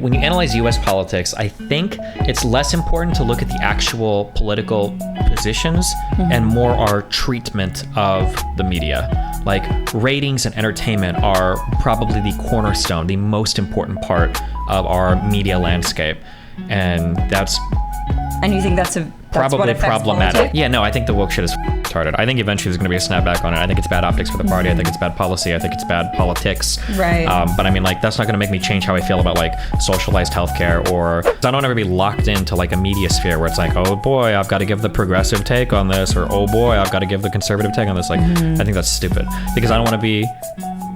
When you analyze US politics, I think it's less important to look at the actual political positions and more our treatment of the media. Like, ratings and entertainment are probably the cornerstone, the most important part of our media landscape. And that's... And you think that's probably problematic. Politics? Yeah, no, I think the woke shit is retarded. I think eventually there's going to be a snapback on it. I think it's bad optics for the party. I think it's bad policy. I think it's bad politics. Right. But I mean, like, that's not going to make me change how I feel about, like, socialized healthcare, or I don't ever be locked into, like, a media sphere where it's like, oh boy, I've got to give the progressive take on this, or oh boy, I've got to give the conservative take on this. Like, I think that's stupid, because I don't want to be...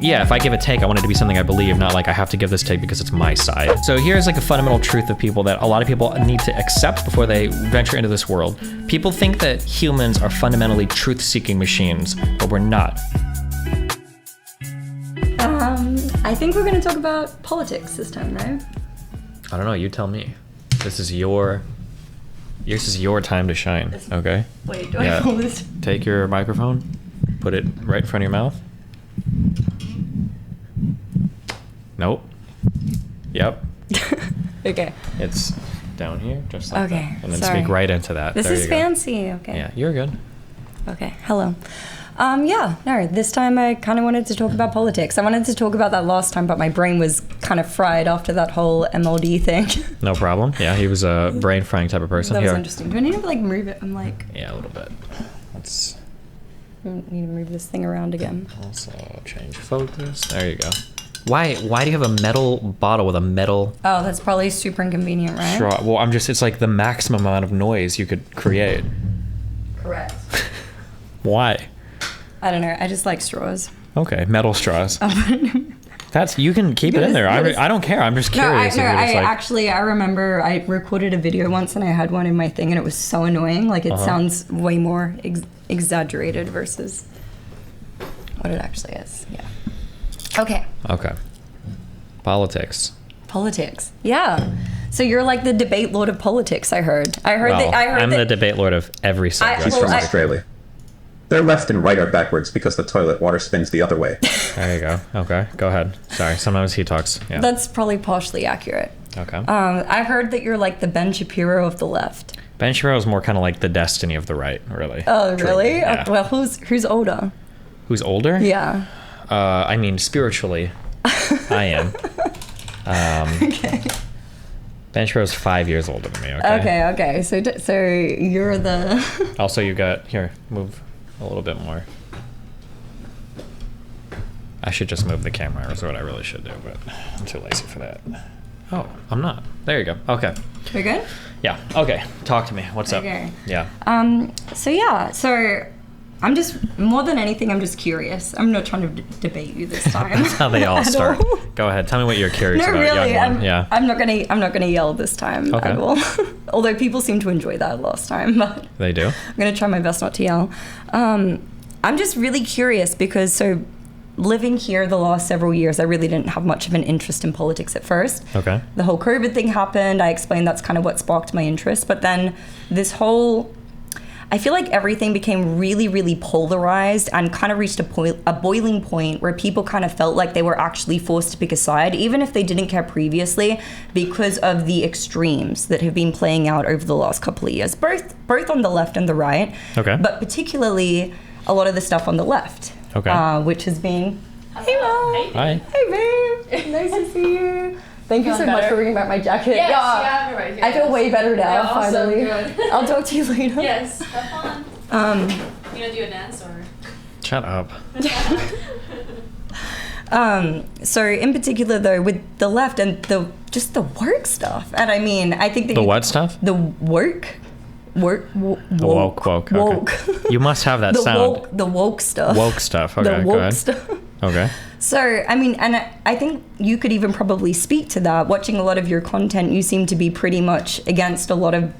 Yeah, if I give a take, I want it to be something I believe, not like I have to give this take because it's my side. So here's like a fundamental truth of people that a lot of people need to accept before they venture into this world. People think that humans are fundamentally truth-seeking machines, but we're not. I think we're going to talk about politics this time, right? I don't know, you tell me. This is your time to shine, okay? Wait, do I hold this? Take your microphone, put it right in front of your mouth. Nope. Yep. Okay. It's down here, just like that. And then sorry. Speak right into that. This there is you go. fancy. Okay. Yeah, you're good. Okay. Hello. This time I kind of wanted to talk about politics. I wanted to talk about that last time, but my brain was kind of fried after that whole MLD thing. No problem. Yeah, he was a brain frying type of person. That was interesting. Do I need to like move it? I'm like... Yeah, a little bit. Let's... I need to move this thing around again. Also change focus. There you go. Why do you have a metal bottle with a metal... Oh, that's probably super inconvenient, right? Straw. Well, it's like the maximum amount of noise you could create. Correct. Why? I don't know. I just like straws. Okay, metal straws. You can keep it in there. I don't care. I'm just curious. I remember I recorded a video once and I had one in my thing and it was so annoying. Like, it sounds way more exaggerated versus what it actually is. Yeah. Okay. Politics. Yeah. So you're like the debate lord of politics, I heard. I'm the debate lord of every subject. He's from Australia. Their left and right are backwards because the toilet water spins the other way. There you go. Okay, go ahead. Sorry, sometimes he talks. Yeah. That's probably partially accurate. Okay. I heard that you're like the Ben Shapiro of the left. Ben Shapiro is more kind of like the Destiny of the right, really. Oh, really? Yeah. Well, who's older? Who's older? Yeah. I mean, spiritually, I am. Okay. Ben Shapiro's 5 years older than me, okay? Okay. So you're the... Also, you got... Here, move a little bit more. I should just move the camera, is what I really should do, but I'm too lazy for that. Oh, I'm not. There you go. Okay. We're good? Yeah. Okay. Talk to me. What's up? Yeah. So I'm just, more than anything, I'm just curious. I'm not trying to debate you this time. That's how they all start. Go ahead. Tell me what you're curious about. Really, I'm not gonna yell this time at all. Although people seem to enjoy that last time. But they do? I'm gonna try my best not to yell. I'm just really curious because living here the last several years, I really didn't have much of an interest in politics at first. Okay. The whole COVID thing happened. I explained that's kind of what sparked my interest. But then I feel like everything became really, really polarized and kind of reached a boiling point where people kind of felt like they were actually forced to pick a side, even if they didn't care previously, because of the extremes that have been playing out over the last couple of years, both on the left and the right. Okay. But particularly a lot of the stuff on the left. Okay. Which has been... Hey, Mom. Hi. Hey, babe. Nice to see you. Thank you so much for bringing back my jacket. Yes, yeah, right here. I feel way better now, Yeah, awesome, finally. good. I'll talk to you later. Yes, have fun. You gonna do a dance or? Shut up. So in particular, though, with the left and the work stuff, and I mean, I think that the what stuff? The woke. Woke. Okay. You must have that sound. The woke stuff. Woke stuff. Okay, the woke go ahead. Stuff. Okay. So, I mean, and I think you could even probably speak to that. Watching a lot of your content, you seem to be pretty much against a lot of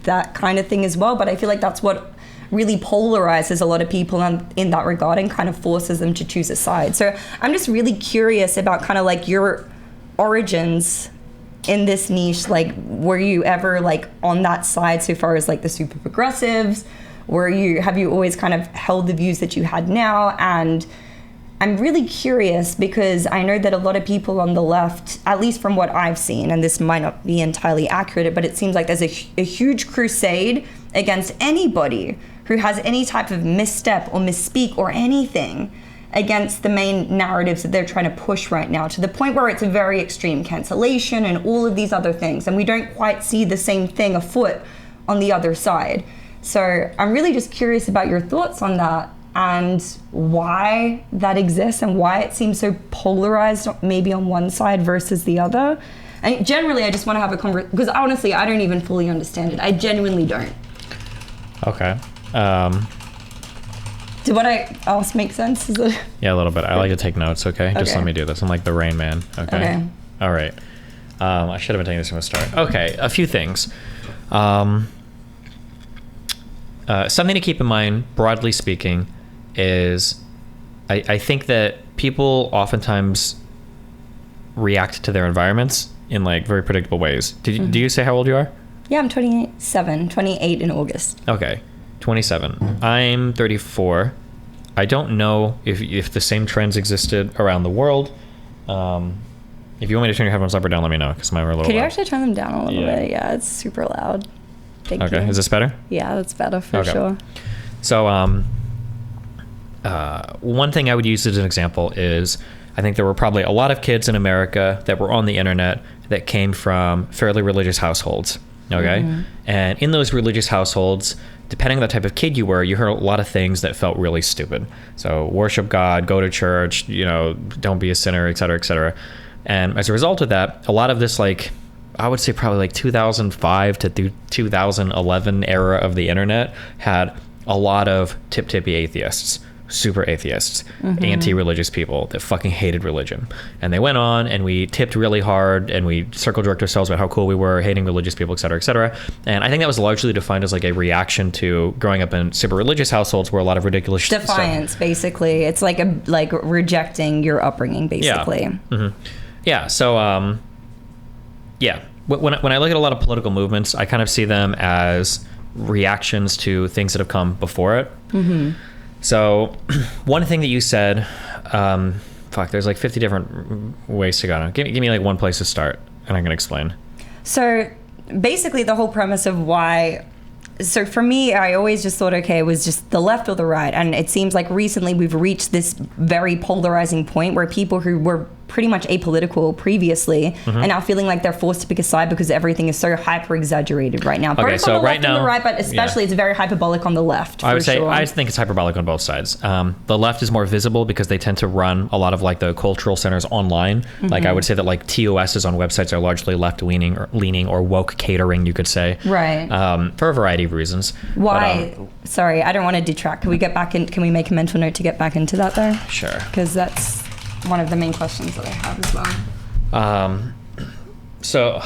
that kind of thing as well. But I feel like that's what really polarizes a lot of people in that regard and kind of forces them to choose a side. So I'm just really curious about kind of like your origins in this niche. Like, were you ever like on that side so far as like the super progressives? Have you always kind of held the views that you had now? And I'm really curious because I know that a lot of people on the left, at least from what I've seen, and this might not be entirely accurate, but it seems like there's a huge crusade against anybody who has any type of misstep or misspeak or anything against the main narratives that they're trying to push right now, to the point where it's a very extreme cancellation and all of these other things. And we don't quite see the same thing afoot on the other side. So I'm really just curious about your thoughts on that and why that exists and why it seems so polarized, maybe on one side versus the other. And generally, I just want to have a conversation, because honestly, I don't even fully understand it. I genuinely don't. Okay. Did what I asked make sense? Is it? Yeah, a little bit. I like to take notes, okay? Just let me do this. I'm like the Rain Man, okay? All right. I should have been taking this from the start. Okay, a few things. Something to keep in mind, broadly speaking, is I think that people oftentimes react to their environments in like very predictable ways. Do you say how old you are? Yeah, I'm 28 in August. Okay, 27. I'm 34. I don't know if the same trends existed around the world. If you want me to turn your headphones up or down, let me know, because mine were a little Could you loud. actually turn them down a little bit? Yeah, it's super loud. Thank you. Is this better? Yeah, that's better for sure. So one thing I would use as an example is I think there were probably a lot of kids in America that were on the internet that came from fairly religious households. Okay. Mm-hmm. And in those religious households, depending on the type of kid you were, you heard a lot of things that felt really stupid. So worship God, go to church, don't be a sinner, et cetera, et cetera. And as a result of that, a lot of this, like, I would say probably like 2005 to 2011 era of the internet had a lot of tip-tippy atheists, super atheists, anti-religious people that fucking hated religion. And they went on and we tipped really hard and we circle jerked ourselves about how cool we were, hating religious people, et cetera, et cetera. And I think that was largely defined as like a reaction to growing up in super religious households where a lot of ridiculous defiance, basically. It's like rejecting your upbringing, basically. Yeah. So, yeah. When I look at a lot of political movements, I kind of see them as reactions to things that have come before it. So one thing that you said, there's like 50 different ways to go now. Give me like one place to start and I can explain. So basically the whole premise of why, so for me, I always just thought, okay, it was just the left or the right. And it seems like recently we've reached this very polarizing point where people who were pretty much apolitical previously and now feeling like they're forced to pick a side because everything is so hyper exaggerated right now. Okay, so right now, on the right, but especially it's very hyperbolic on the left. I would say I think it's hyperbolic on both sides. The left is more visible because they tend to run a lot of like the cultural centers online. Like I would say that like TOSs on websites are largely left leaning or woke catering, you could say. Right. For a variety of reasons. Why? But, sorry, I don't want to detract. Can we get back in? Can we make a mental note to get back into that though? Sure. Because that's one of the main questions that I have as well. So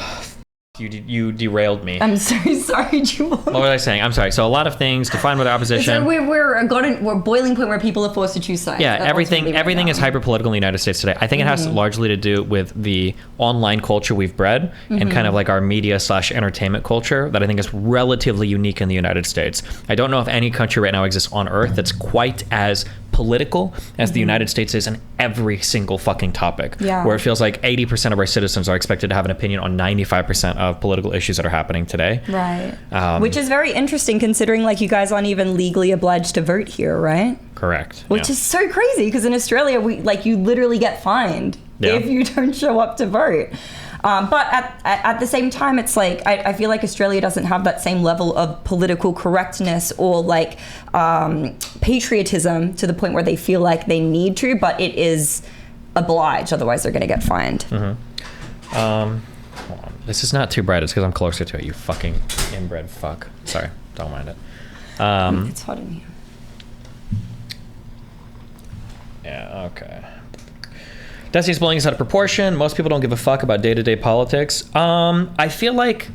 you derailed me. I'm sorry, Jewel. What was I saying? I'm sorry. So a lot of things defined by the opposition. So we're boiling point where people are forced to choose sides. Yeah, everything is hyper political in the United States today. I think it has largely to do with the online culture we've bred and kind of like our media / entertainment culture that I think is relatively unique in the United States. I don't know if any country right now exists on earth that's quite as political as the United States is in every single fucking topic. Yeah. Where it feels like 80% of our citizens are expected to have an opinion on 95% of political issues that are happening today. Right. Which is very interesting considering like you guys aren't even legally obliged to vote here, right? Correct. Which is so crazy because in Australia you literally get fined if you don't show up to vote. But at the same time, it's like I feel like Australia doesn't have that same level of political correctness or like patriotism to the point where they feel like they need to, but it is obliged. Otherwise, they're going to get fined. Hold on. This is not too bright. It's because I'm closer to it. You fucking inbred fuck. Sorry, don't mind it. It's hot in here. Yeah. Okay. Destiny's bullying is out of proportion. Most people don't give a fuck about day-to-day politics. I feel like,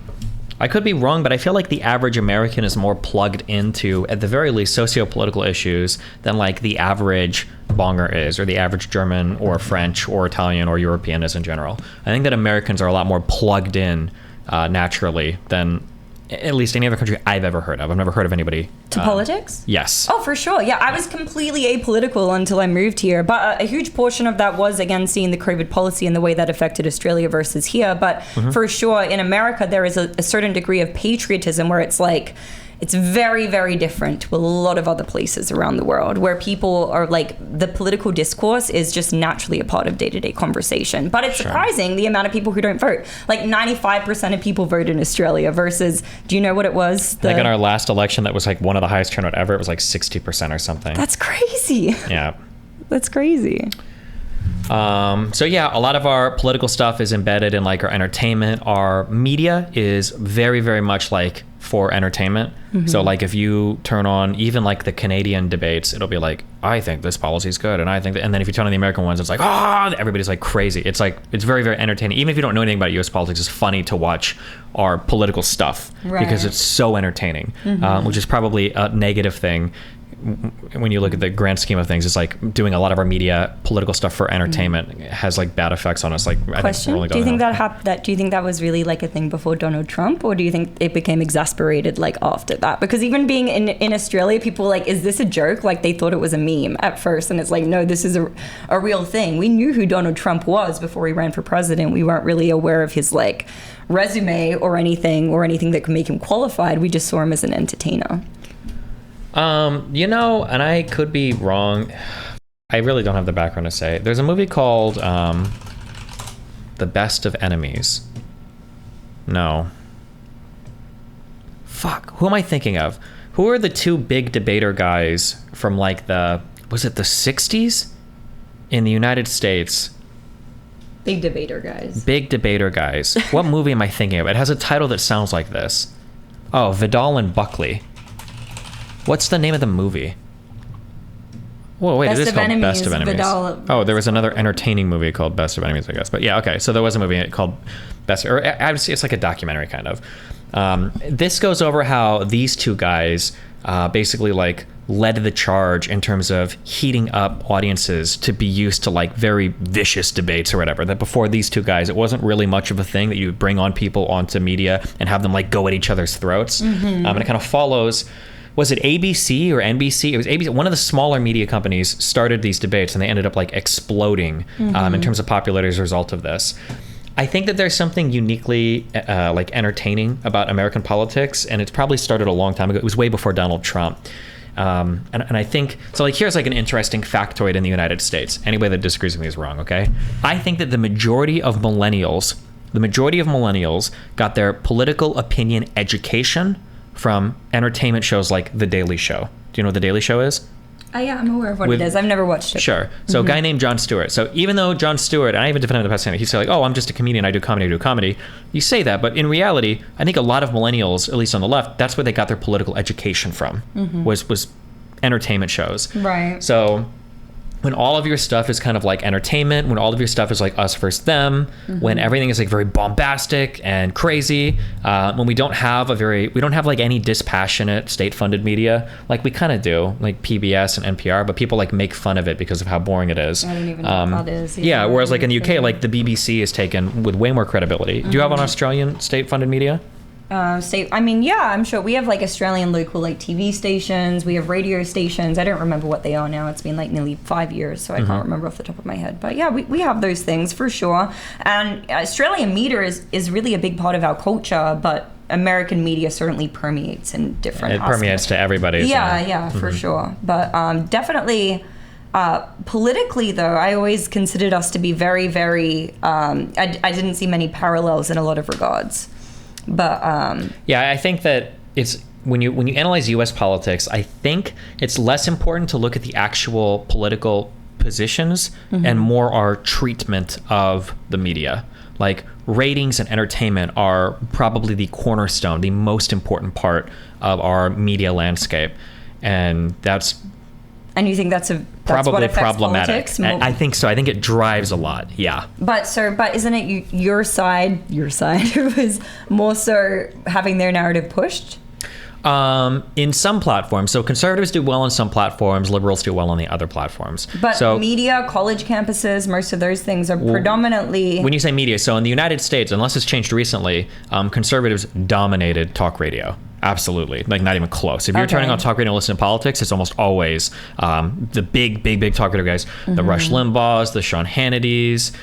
I could be wrong, but I feel like the average American is more plugged into, at the very least, socio-political issues than like the average bonger is, or the average German or French or Italian or European is in general. I think that Americans are a lot more plugged in naturally than at least any other country I've ever heard of. I've never heard of anybody. To politics? Yes. Oh, for sure. Yeah, I was completely apolitical until I moved here. But a huge portion of that was, again, seeing the COVID policy and the way that affected Australia versus here. But for sure, in America, there is a certain degree of patriotism where it's like, it's very, very different to a lot of other places around the world where people are like, the political discourse is just naturally a part of day-to-day conversation. But it's surprising the amount of people who don't vote. Like 95% of people vote in Australia versus, do you know what it was? Like in our last election, that was like one of the highest turnout ever. It was like 60% or something. That's crazy. Yeah. That's crazy. So yeah, a lot of our political stuff is embedded in like our entertainment. Our media is very, very much like for entertainment. So like if you turn on even like the Canadian debates, it'll be like, I think this policy is good, and I think that, and then if you turn on the American ones, it's like, everybody's like crazy. It's like, it's very, very entertaining. Even if you don't know anything about US politics, it's funny to watch our political stuff because it's so entertaining, which is probably a negative thing. When you look at the grand scheme of things, it's like doing a lot of our media political stuff for entertainment has like bad effects on us. Like, question: do you think do you think that was really like a thing before Donald Trump, or do you think it became exasperated like after that? Because even being in Australia, people were like, is this a joke? Like they thought it was a meme at first, and it's like, no, this is a real thing. We knew who Donald Trump was before he ran for president. We weren't really aware of his like resume or anything that could make him qualified. We just saw him as an entertainer. You know, and I could be wrong. I really don't have the background to say. There's a movie called The Best of Enemies. No. Fuck. Who am I thinking of? Who are the two big debater guys from like was it the 60s in the United States? Big debater guys. Big debater guys. What movie am I thinking of? It has a title that sounds like this. Oh, Vidal and Buckley. What's the name of the movie? Whoa, wait, it is called Best of Enemies. Oh, there was another entertaining movie called Best of Enemies, I guess. But yeah, okay. So there was a movie called Best, or obviously it's like a documentary kind of. This goes over how these two guys basically like led the charge in terms of heating up audiences to be used to like very vicious debates or whatever. That before these two guys, it wasn't really much of a thing that you would bring on people onto media and have them like go at each other's throats. And it kind of follows. Was it ABC or NBC? It was ABC. One of the smaller media companies started these debates, and they ended up like exploding in terms of popularity as a result of this. I think that there's something uniquely like entertaining about American politics, and it's probably started a long time ago. It was way before Donald Trump. And I think, so like here's like an interesting factoid in the United States. Anybody that disagrees with me is wrong, okay? I think that the majority of millennials got their political opinion education from entertainment shows like The Daily Show. Do you know what The Daily Show is? Yeah, I'm aware of what it is. I've never watched it. Sure. So a guy named Jon Stewart. So even though Jon Stewart, and I even defend him in the past, he'd say like, oh, I'm just a comedian, I do comedy. You say that, but in reality, I think a lot of millennials, at least on the left, that's where they got their political education from, was entertainment shows. Right. So when all of your stuff is kind of like entertainment, when all of your stuff is like us versus them, when everything is like very bombastic and crazy, when we don't have like any dispassionate state-funded media, like we kind of do, like PBS and NPR, but people like make fun of it because of how boring it is. I don't even know what that is. Yeah, whereas like in the UK, like the BBC is taken with way more credibility. Do you have an Australian state-funded media? I'm sure we have like Australian local like TV stations, we have radio stations. I don't remember what they are now. It's been like nearly 5 years, so I can't remember off the top of my head. But yeah, we have those things for sure. And Australian media is really a big part of our culture, but American media certainly permeates in different aspects. It permeates to everybody. Yeah, for sure. But definitely politically, though, I always considered us to be very, very, I didn't see many parallels in a lot of regards. But yeah, I think that it's when you analyze U.S. politics, I think it's less important to look at the actual political positions and more our treatment of the media. Like ratings and entertainment are probably the cornerstone, the most important part of our media landscape, and that's. And you think that's probably what problematic? Politics? I think so. I think it drives a lot. Yeah. But isn't it your side who is more so having their narrative pushed? In some platforms. So conservatives do well on some platforms, liberals do well on the other platforms. But so, media, college campuses, most of those things are predominantly... When you say media, so in the United States, unless it's changed recently, conservatives dominated talk radio. Absolutely. Like, not even close. If you're turning on talk radio and listening to politics, it's almost always the big talk radio guys. The Rush Limbaughs, the Sean Hannitys,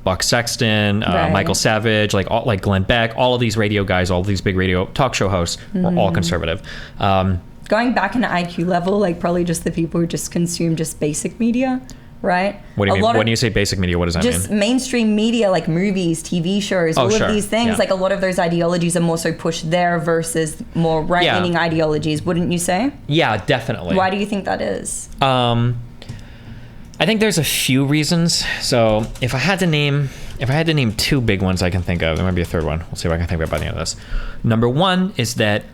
Buck Sexton, Michael Savage, like Glenn Beck, all of these radio guys, all of these big radio talk show hosts were all conservative. Going back in IQ level, like probably just the people who just consume just basic media, right? What do you mean? When you say basic media, what does that mean? Just mainstream media, like movies, TV shows, all of these things. Like a lot of those ideologies are more so pushed there versus more right-leaning ideologies, wouldn't you say? Yeah, definitely. Why do you think that is? I think there's a few reasons. So if I had to name two big ones I can think of, there might be a third one. We'll see what I can think about by the end of this. Number one is that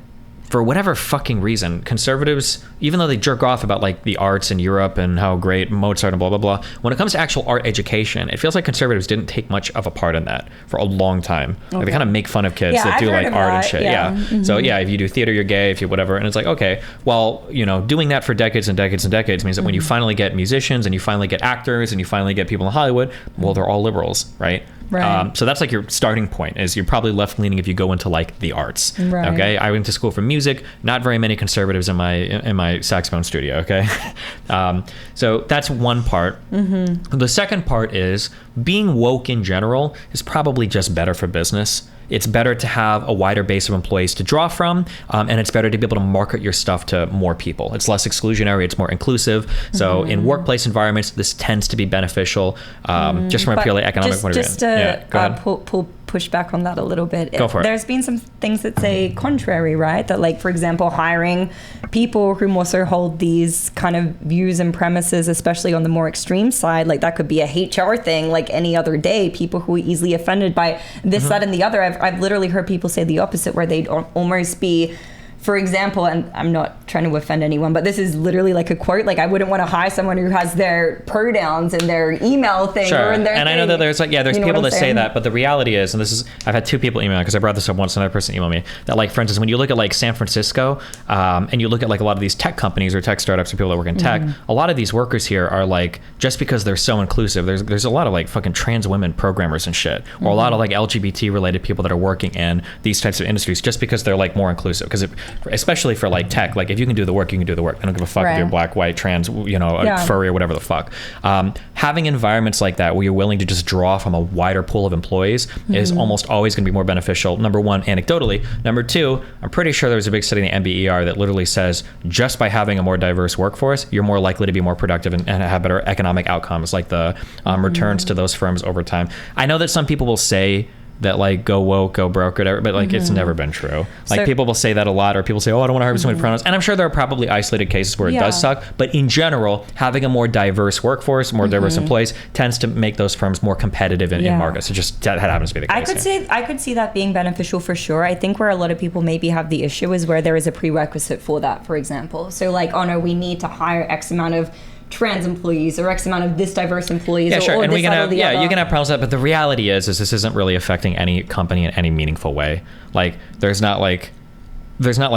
for whatever fucking reason, conservatives, even though they jerk off about like the arts in Europe and how great Mozart and blah, blah, blah, when it comes to actual art education, it feels like conservatives didn't take much of a part in that for a long time. Like they kind of make fun of kids that do like art and shit. So if you do theater, you're gay, if you whatever. And it's like, okay, well, doing that for decades and decades and decades means that when you finally get musicians and you finally get actors and you finally get people in Hollywood, well, they're all liberals, right? Right. So that's like your starting point, is you're probably left leaning if you go into like the arts. Right. Okay. I went to school for music. Not very many conservatives in my saxophone studio. Okay. So that's one part. The second part is being woke in general is probably just better for business. It's better to have a wider base of employees to draw from, and it's better to be able to market your stuff to more people. It's less exclusionary, it's more inclusive. So in workplace environments, this tends to be beneficial, just from a purely economic point of view. Just to push back on that a little bit. Go for it. There's been some things that say contrary, right? That like, for example, hiring people who also hold these kind of views and premises, especially on the more extreme side, like that could be a HR thing like any other day, people who are easily offended by this, that, and the other. I've literally heard people say the opposite, where they'd almost be, for example, and I'm not trying to offend anyone, but this is literally like a quote, like I wouldn't want to hire someone who has their pronouns in their email thing or in their and thing. I know that there's like, there's people that say that, but the reality is, and this is, I've had two people email, because I brought this up once, another person emailed me, that like, for instance, when you look at like San Francisco, and you look at like a lot of these tech companies or tech startups or people that work in tech, a lot of these workers here are like, just because they're so inclusive, there's a lot of like fucking trans women programmers and shit, or a lot of like LGBT related people that are working in these types of industries, just because they're like more inclusive. Because especially for like tech, like if you can do the work, you can do the work. I don't give a fuck if you're black, white, trans, furry or whatever the fuck. Having environments like that where you're willing to just draw from a wider pool of employees is almost always going to be more beneficial. Number one, anecdotally. Number two, I'm pretty sure there was a big study in the NBER that literally says just by having a more diverse workforce, you're more likely to be more productive and have better economic outcomes, like the returns to those firms over time. I know that some people will say that like go woke, go broke, or whatever, but like it's never been true. Like people will say that a lot, or people say, oh, I don't want to hire so many pronouns. And I'm sure there are probably isolated cases where it does suck, but in general, having a more diverse workforce, more diverse employees tends to make those firms more competitive in markets. It just, that happens to be the case. I could see that being beneficial for sure. I think where a lot of people maybe have the issue is where there is a prerequisite for that, for example. So like, oh no, we need to hire X amount of trans employees or X amount of this diverse employees. Yeah, sure. Or And we can have, you can have problems with that, but the reality is this isn't really affecting any company in any meaningful way. Like there's not like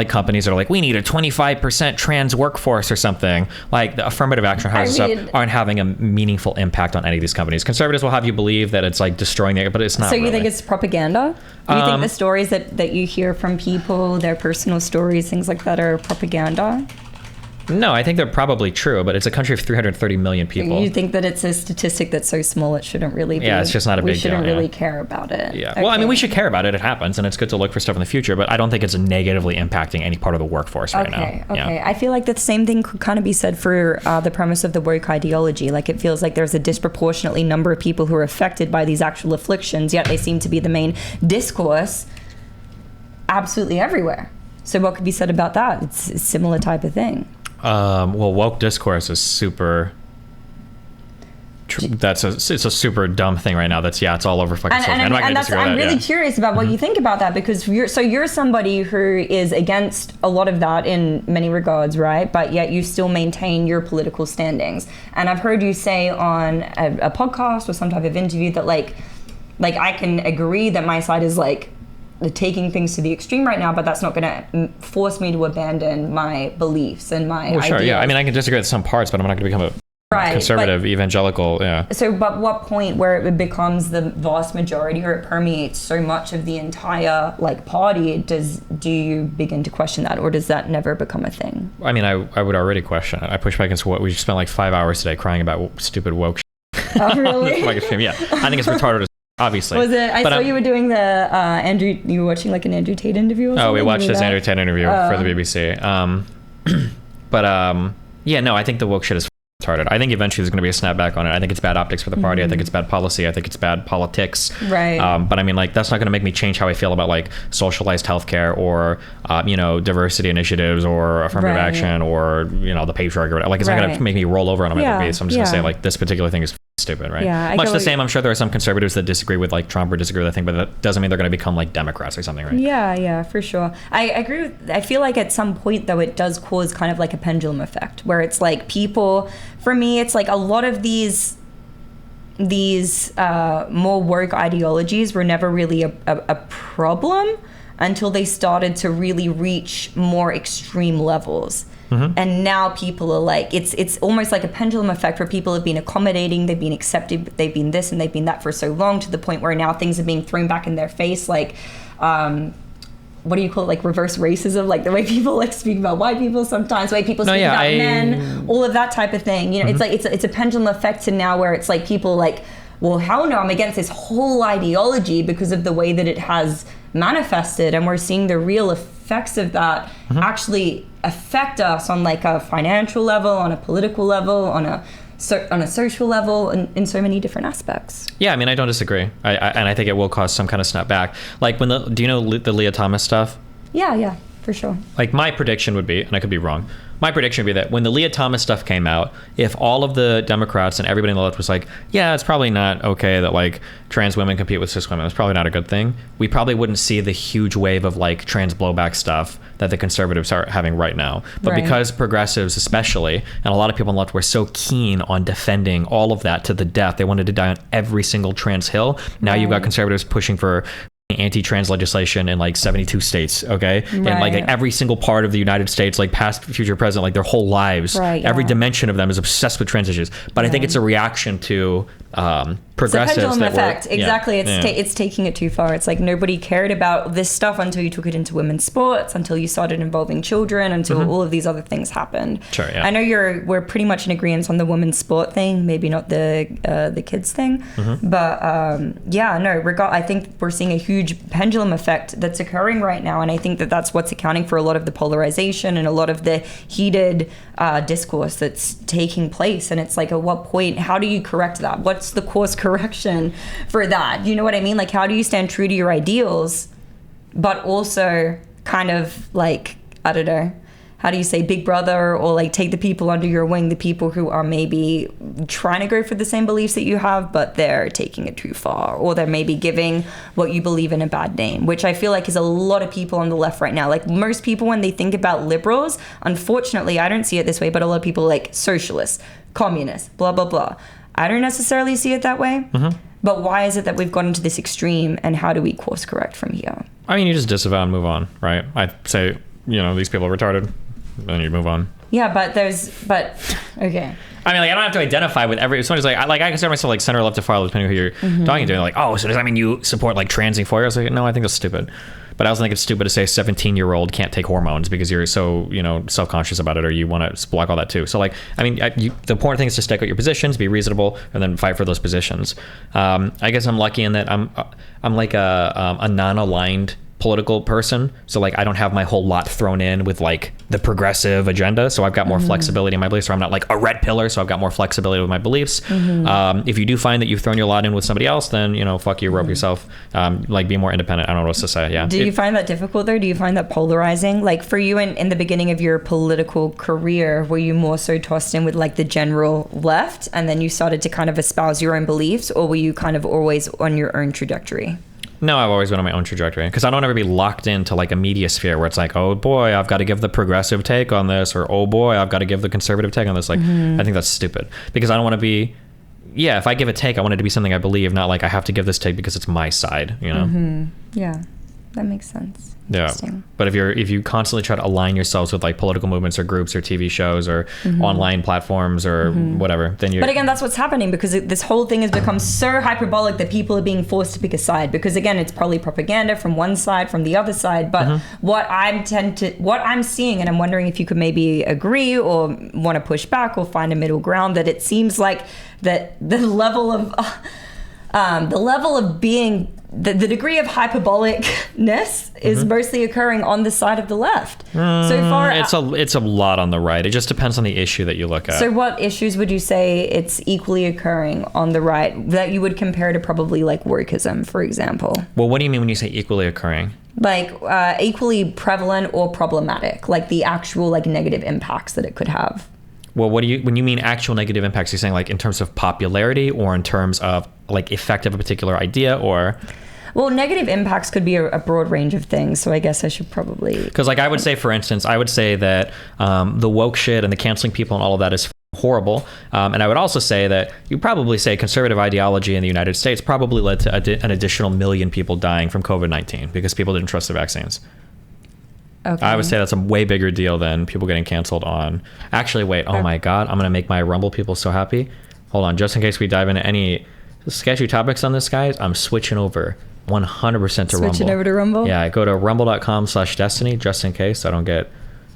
companies that are like, we need a 25% trans workforce or something. Like the affirmative action aren't having a meaningful impact on any of these companies. Conservatives will have you believe that it's like destroying it, but it's not. So you really. think it's propaganda? Do you think the stories that you hear from people, their personal stories, things like that, are propaganda? No, I think they're probably true, but it's a country of 330 million people. You think that it's a statistic that's so small it shouldn't really be? Yeah, it's just not a big deal. We shouldn't really care about it. Yeah. Okay. Well, I mean, we should care about it. It happens, and it's good to look for stuff in the future, but I don't think it's negatively impacting any part of the workforce right now. Okay. Yeah. I feel like the same thing could kind of be said for the premise of the woke ideology. Like, it feels like there's a disproportionately number of people who are affected by these actual afflictions, yet they seem to be the main discourse absolutely everywhere. So what could be said about that? It's a similar type of thing. Well, woke discourse is super. It's a super dumb thing right now. It's all over fucking social media. I'm really curious about what you think about that, because you're somebody who is against a lot of that in many regards, right? But yet you still maintain your political standings. And I've heard you say on a podcast or some type of interview that like I can agree that my side is like taking things to the extreme right now, but that's not going to force me to abandon my beliefs and my ideas. Sure, yeah. I mean, I can disagree with some parts, but I'm not going to become a conservative, evangelical, yeah. So, but what point where it becomes the vast majority or it permeates so much of the entire like party, do you begin to question that, or does that never become a thing? I mean, I would already question it. I push back against what we spent like 5 hours today crying about stupid woke shit. Oh, really? Yeah, I think it's retarded as obviously. Was it? I saw you were doing the Andrew. You were watching like an Andrew Tate interview. Or something? Oh, we watched this Andrew Tate interview for the BBC. Yeah, no, I think the woke shit is retarded. I think eventually there's going to be a snapback on it. I think it's bad optics for the party. I think it's bad policy. I think it's bad politics. Right. But I mean, like, that's not going to make me change how I feel about like socialized healthcare or diversity initiatives or affirmative action or the patriarchy or whatever. Like, it's not going to make me roll over on my base. So I'm just going to say like this particular thing is stupid, right? Yeah, much the same. I'm sure there are some conservatives that disagree with like Trump or disagree with that thing, but that doesn't mean they're going to become like Democrats or something, right? Yeah, for sure. I agree with. I feel like at some point though, it does cause kind of like a pendulum effect where it's like people. For me, it's like a lot of these more woke ideologies were never really a problem until they started to really reach more extreme levels. And now people are like, it's almost like a pendulum effect where people have been accommodating, they've been accepted, they've been this and they've been that for so long, to the point where now things are being thrown back in their face, like what do you call it, like reverse racism, like the way people like speak about white people sometimes, the way people speak about men, all of that type of thing. It's like it's a pendulum effect to now where it's like people like, well, hell no, I'm against this whole ideology because of the way that it has manifested, and we're seeing the real effects of that actually affect us on like a financial level, on a political level, on a social level, in so many different aspects. Yeah, I mean, I don't disagree. And I think it will cause some kind of snapback. Like do you know the Leah Thomas stuff? Yeah, for sure. Like my prediction would be, and I could be wrong, my prediction would be that when the Leah Thomas stuff came out, if all of the Democrats and everybody in the left was like, yeah, it's probably not okay that like trans women compete with cis women, it's probably not a good thing, we probably wouldn't see the huge wave of like trans blowback stuff that the conservatives are having right now. But because progressives especially, and a lot of people on the left were so keen on defending all of that to the death, they wanted to die on every single trans hill. Now you've got conservatives pushing for anti-trans legislation in like 72 states, okay? And like every single part of the United States, like past, future, present, like their whole lives, every dimension of them is obsessed with trans issues. But I think it's a reaction to progressives. It's a pendulum effect. Exactly. It's taking it too far. It's like nobody cared about this stuff until you took it into women's sports, until you started involving children, until all of these other things happened. Sure, yeah. I know we're pretty much in agreement on the women's sport thing, maybe not the kids thing, but I think we're seeing a huge pendulum effect that's occurring right now, and I think that's what's accounting for a lot of the polarization and a lot of the heated discourse that's taking place. And it's like, at what point, how do you correct that? What's the course correction for that? You know what I mean? Like, how do you stand true to your ideals, but also kind of like, I don't know, how do you say, big brother, or like take the people under your wing, the people who are maybe trying to go for the same beliefs that you have, but they're taking it too far, or they're maybe giving what you believe in a bad name, which I feel like is a lot of people on the left right now. Like most people, when they think about liberals, unfortunately, I don't see it this way, but a lot of people like socialists, communists, blah, blah, blah. I don't necessarily see it that way. But why is it that we've gotten to this extreme, and how do we course correct from here? I mean, you just disavow and move on, right? I say, these people are retarded. Then you move on. Yeah, but okay. I mean, like, I don't have to identify with every. Somebody's like, I consider myself like center left to far left, depending on who you're talking to. Like, oh, so does that mean you support like transing for you? I was like, no, I think that's stupid. But I also think it's stupid to say a 17-year-old can't take hormones because you're so self-conscious about it, or you want to block all that too. So like, I mean, the important thing is to stick out your positions, be reasonable, and then fight for those positions. I guess I'm lucky in that I'm like a non-aligned political person, so like I don't have my whole lot thrown in with like the progressive agenda, so I've got more flexibility in my beliefs, or I'm not like a red pillar, so I've got more flexibility with my beliefs. If you do find that you've thrown your lot in with somebody else, then fuck you, rope yourself, like be more independent. I don't know what to say. Yeah. Do you find that difficult though? Do you find that polarizing? Like for you in the beginning of your political career, were you more so tossed in with like the general left, and then you started to kind of espouse your own beliefs, or were you kind of always on your own trajectory? No, I've always been on my own trajectory, because I don't ever be locked into like a media sphere where it's like, oh boy, I've got to give the progressive take on this, or oh boy, I've got to give the conservative take on this. Like, I think that's stupid, because I don't want to be, if I give a take, I want it to be something I believe, not like I have to give this take because it's my side, Yeah. that makes sense. Yeah, but if you constantly try to align yourselves with like political movements or groups or TV shows or online platforms or whatever, then But again, that's what's happening because this whole thing has become so hyperbolic that people are being forced to pick a side. Because again, it's probably propaganda from one side, from the other side. But what I'm seeing, and I'm wondering if you could maybe agree or want to push back or find a middle ground, that it seems like that the level of being. The degree of hyperbolicness is mostly occurring on the side of the left. So far, it's a lot on the right. It just depends on the issue that you look at. So what issues would you say it's equally occurring on the right that you would compare to probably like wokeism, for example? Well, what do you mean when you say equally occurring? Like equally prevalent or problematic, like the actual like negative impacts that it could have. Well, when you mean actual negative impacts, you're saying like in terms of popularity or in terms of like effect of a particular idea or? Well, negative impacts could be a broad range of things, so I guess I should probably... Because like I would say, for instance, I would say that the woke shit and the canceling people and all of that is horrible. And I would also say that you probably say conservative ideology in the United States probably led to an additional 1 million people dying from COVID-19 because people didn't trust the vaccines. Okay. I would say that's a way bigger deal than people getting canceled on... Actually, wait. Oh my God. I'm going to make my Rumble people so happy. Hold on. Just in case we dive into any sketchy topics on this, guys, I'm switching over 100% to Rumble. Switching over to Rumble? Yeah, go to rumble.com/destiny just in case I don't get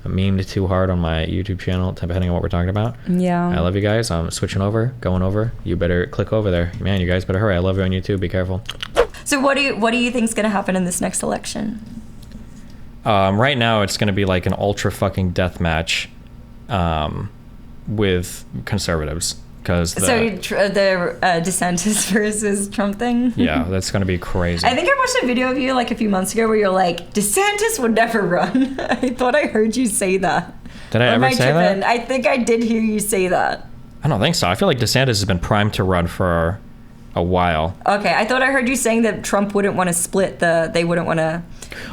memed too hard on my YouTube channel, depending on what we're talking about. Yeah. I love you guys. I'm switching over, going over. You better click over there. Man, you guys better hurry. I love you on YouTube. Be careful. So what do you think is going to happen in this next election? Right now, it's going to be like an ultra fucking death match with conservatives. The DeSantis versus Trump thing? Yeah, that's going to be crazy. I think I watched a video of you like a few months ago where you're like, DeSantis would never run. I thought I heard you say that. Did I ever say that? I think I did hear you say that. I don't think so. I feel like DeSantis has been primed to run for a while. Okay, I thought I heard you saying that Trump wouldn't want to split they wouldn't want to...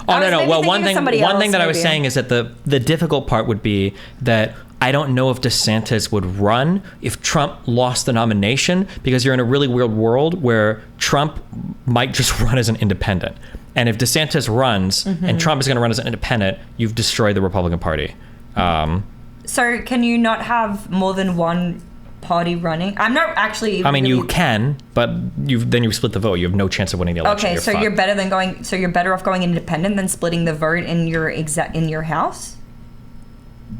Oh, no. Well, one thing that I was saying is that the difficult part would be that I don't know if DeSantis would run if Trump lost the nomination, because you're in a really weird world where Trump might just run as an independent. And if DeSantis runs and Trump is going to run as an independent, you've destroyed the Republican Party. So can you not have more than one party running? I'm not actually... I mean, you can, but then you split the vote. You have no chance of winning the election. Okay, so you're better off going independent than splitting the vote in your house?